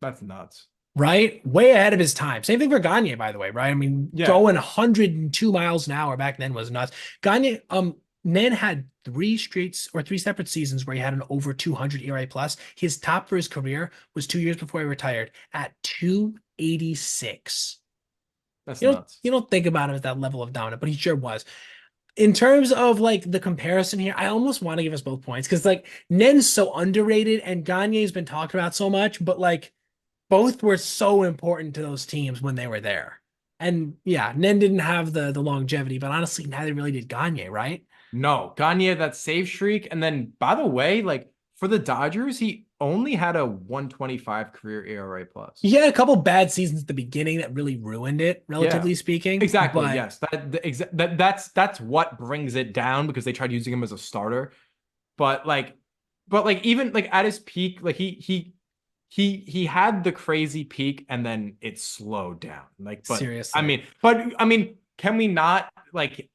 That's nuts. right? Way ahead of his time. Same thing for Gagne, by the way, right? I mean, Yeah. going 102 miles an hour back then was nuts. Gagne, Nen had three separate seasons where he had an over 200 ERA plus. His top for his career was 2 years before he retired at 286. That's You don't nuts. you don't think about him at that level of dominant, but he sure was. In terms of like the comparison here, I almost want to give us both points because like Nen's so underrated and Gagne's been talked about so much, but like both were so important to those teams when they were there. And yeah, Nen didn't have the longevity, but honestly, neither really did Gagne, right? No, Gagne had that save streak. And then, by the way, like for the Dodgers, he only had a 125 career ERA plus. He had a couple bad seasons at the beginning that really ruined it, Yeah, relatively speaking. exactly. But Yes. That's what brings it down because they tried using him as a starter. But like even like at his peak, like he had the crazy peak and then it slowed down. Like, seriously, but I mean, can we not like he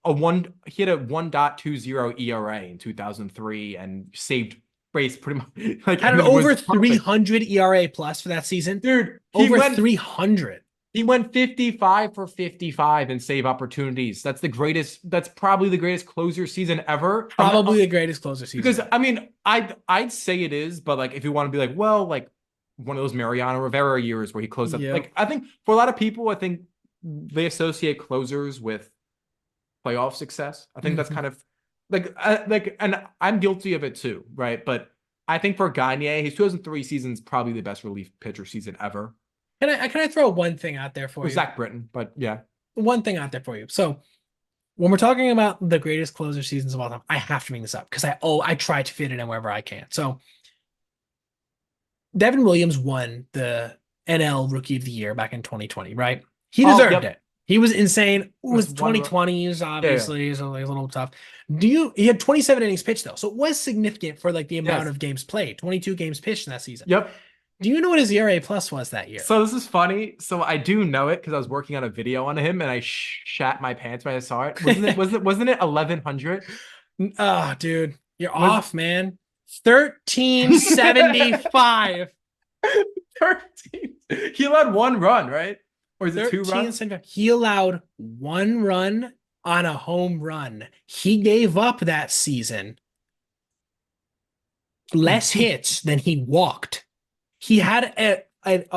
had a 1.20 ERA in 2003 and saved base pretty much like had and an it was over perfect. 300 ERA plus for that season. Dude, Over 300. he went 55 for 55 in save opportunities. That's probably the greatest closer season ever. Probably the greatest closer season Because ever. I mean, I'd say it is, but like if you want to be like, well, like one of those Mariano Rivera years where he closed up, Yep. like I think for a lot of people, I think they associate closers with playoff success. I think that's Mhm. kind of and I'm guilty of it too, right? But I think for Gagne, his 2003 season is probably the best relief pitcher season ever. Can I throw one thing out there for With you? Zach Britton, but yeah, One thing out there for you. So when we're talking about the greatest closer seasons of all time, I have to bring this up because I try to fit it in wherever I can. So Devin Williams won the NL Rookie of the Year back in 2020, right? He oh deserved yep, it. He was insane. It was was one. 2020s, Yeah, yeah. obviously, so like a little tough. He had 27 innings pitched though, so it was significant for like the amount Yes, of games played. 22 games pitched in that season. yep. Do you know what his ERA plus was that year? So this is funny. So I do know it because I was working on a video on him and I shat my pants when I saw it. Wasn't it 1100? Oh, dude, you're Was off, man. 1375. 13. He allowed one run, right? Or is it two 13 runs? centimeters. He allowed one run on a home run. He gave up that season less hits than he walked. He had a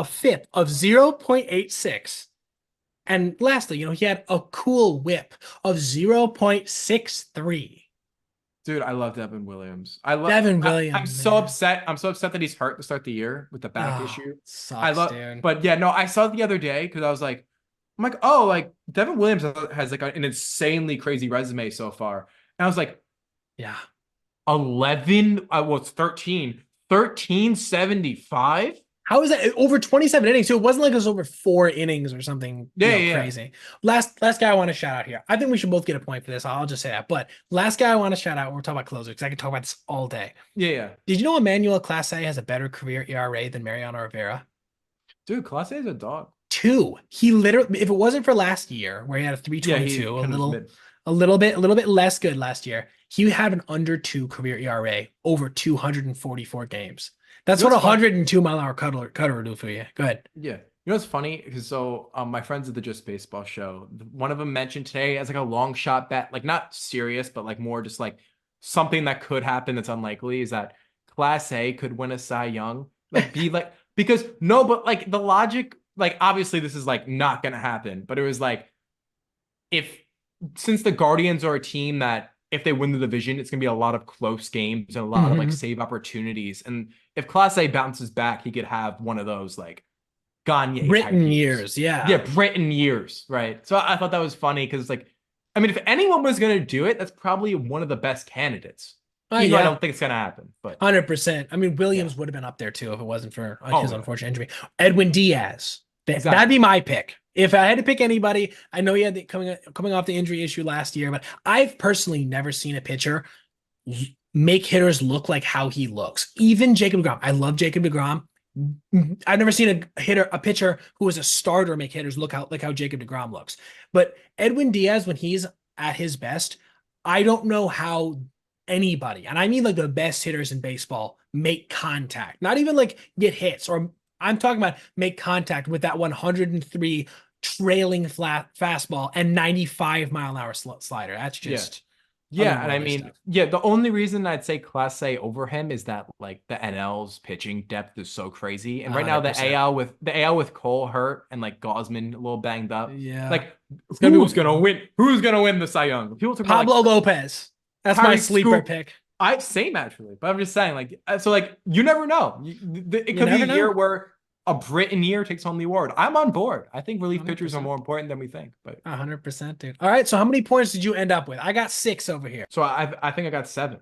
FIP of 0.86. And lastly, he had a cool whip of 0.63. Dude, I love Devin Williams. I love. Devin I'm Williams, so man. upset. I'm so upset that he's hurt to start the year with the back Oh, issue. I sucks, love, dude. but yeah, no, I saw it the other day because I'm like, oh, like Devin Williams has like an insanely crazy resume so far. And I was like, Yeah. 11, well, it's 1375. How is that over 27 innings? So it wasn't like it was over 4 innings or something, Yeah, yeah, yeah. crazy. Last guy I want to shout out here. I think we should both get a point for this. I'll just say that. But last guy I want to shout out, we're talking about closer because I could talk about this all day. Yeah, yeah. Did you know Emmanuel Clase has a better career ERA than Mariano Rivera? Dude, Class A is a dog. Two. He literally, if it wasn't for last year where he had a Yeah, he 322, kind of was mid. a little bit less good last year, he had an under two career ERA over 244 games. That's You know what a what's funny? 102-mile-an-hour cutter would do for you. Go ahead. Yeah. You know what's funny? Because so my friends at the Just Baseball show, one of them mentioned today as like a long shot bet, like not serious, but like more just like something that could happen that's unlikely is that Class A could win a Cy Young. Like be like because no, but like the logic, like obviously this is like not gonna happen, but it was like if since the Guardians are a team that if they win the division, it's gonna be a lot of close games and a lot of like Mhm. save opportunities. And if Class A bounces back, he could have one of those like Gagne type Written years. years, yeah. Yeah, Britain years, right? So I thought that was funny because like, I mean, if anyone was gonna do it, that's probably one of the best candidates. Oh Even though I yeah, don't think it's gonna happen, but 100%. I mean, yeah. Williams would have been up there too if it wasn't for Oh his yeah, unfortunate injury. Edwin Diaz, that'd exactly. be my pick. If I had to pick anybody, I know he had coming off the injury issue last year, but I've personally never seen a pitcher make hitters look like how he looks. Even Jacob DeGrom. I love Jacob DeGrom. I've never seen a pitcher who was a starter make hitters look out like how Jacob DeGrom looks. But Edwin Diaz, when he's at his best, I don't know how anybody, and I mean like the best hitters in baseball, make contact. Not even like get hits, or I'm talking about make contact with that 103 trailing flat fastball and 95-mile-an-hour slider. That's Yeah. just Yeah, and I otherworldly mean, stuff. yeah, the only reason I'd say Class A over him is that like the NL's pitching depth is so crazy. And right now 100%. the AL with Cole hurt and like Gosman a little banged up. Yeah. Like It's gonna who's be gonna win? Who's gonna win the Cy Young? People talk about like Pablo Lopez. That's my Harry sleeper Scoop. pick. I same actually, but I'm just saying like so like you never know. It You could be a never year know. where a Britain year takes home the award. I'm on board. I think relief pitchers are 100%. more important than we think. But 100%, dude. All right. So how many points did you end up with? I got 6 over here. so I think I got 7.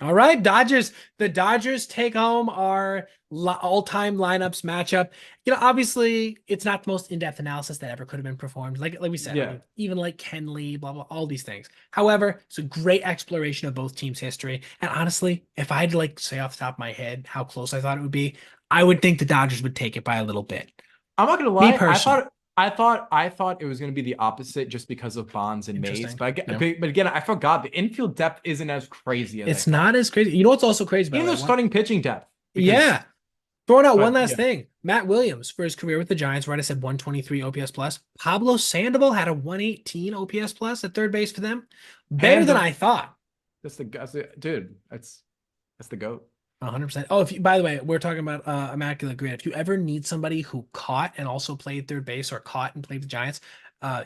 All right, Dodgers. The Dodgers take home our all-time lineups matchup. Obviously, it's not the most in-depth analysis that ever could have been performed. Like we said, I Yeah. mean, even like Kenley, blah blah, all these things. However, it's a great exploration of both teams' history. And honestly, if I had to like say off the top of my head how close I thought it would be, I would think the Dodgers would take it by a little bit. I'm not gonna Me lie. personally, I thought it was gonna be the opposite just because of Bonds and Mays. interesting. But Yeah, but again, I forgot the infield depth isn't as crazy as I it's thought. not as crazy. You know what's also crazy, by Even the though way? One, starting pitching depth, because yeah. Throwing out one but last yeah, thing. Matt Williams for his career with the Giants, right? I said 123 OPS plus. Pablo Sandoval had a 118 OPS plus at third base for them. Better hands than of I thought. dude. That's the goat. 100%. Oh, if you, by the way, we're talking about Immaculate Grid. If you ever need somebody who caught and also played third base or caught and played the Giants,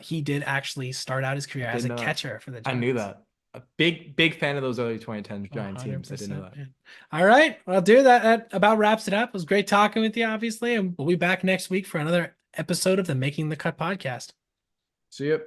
he did actually start out his career I as didn't a know that. catcher for the I knew Giants. that. A big fan of those early 2010s Giant teams. I didn't know 100%. that. Man. All right. Well, dude, that about wraps it up. It was great talking with you, obviously. And we'll be back next week for another episode of the Making the Cut podcast. See you.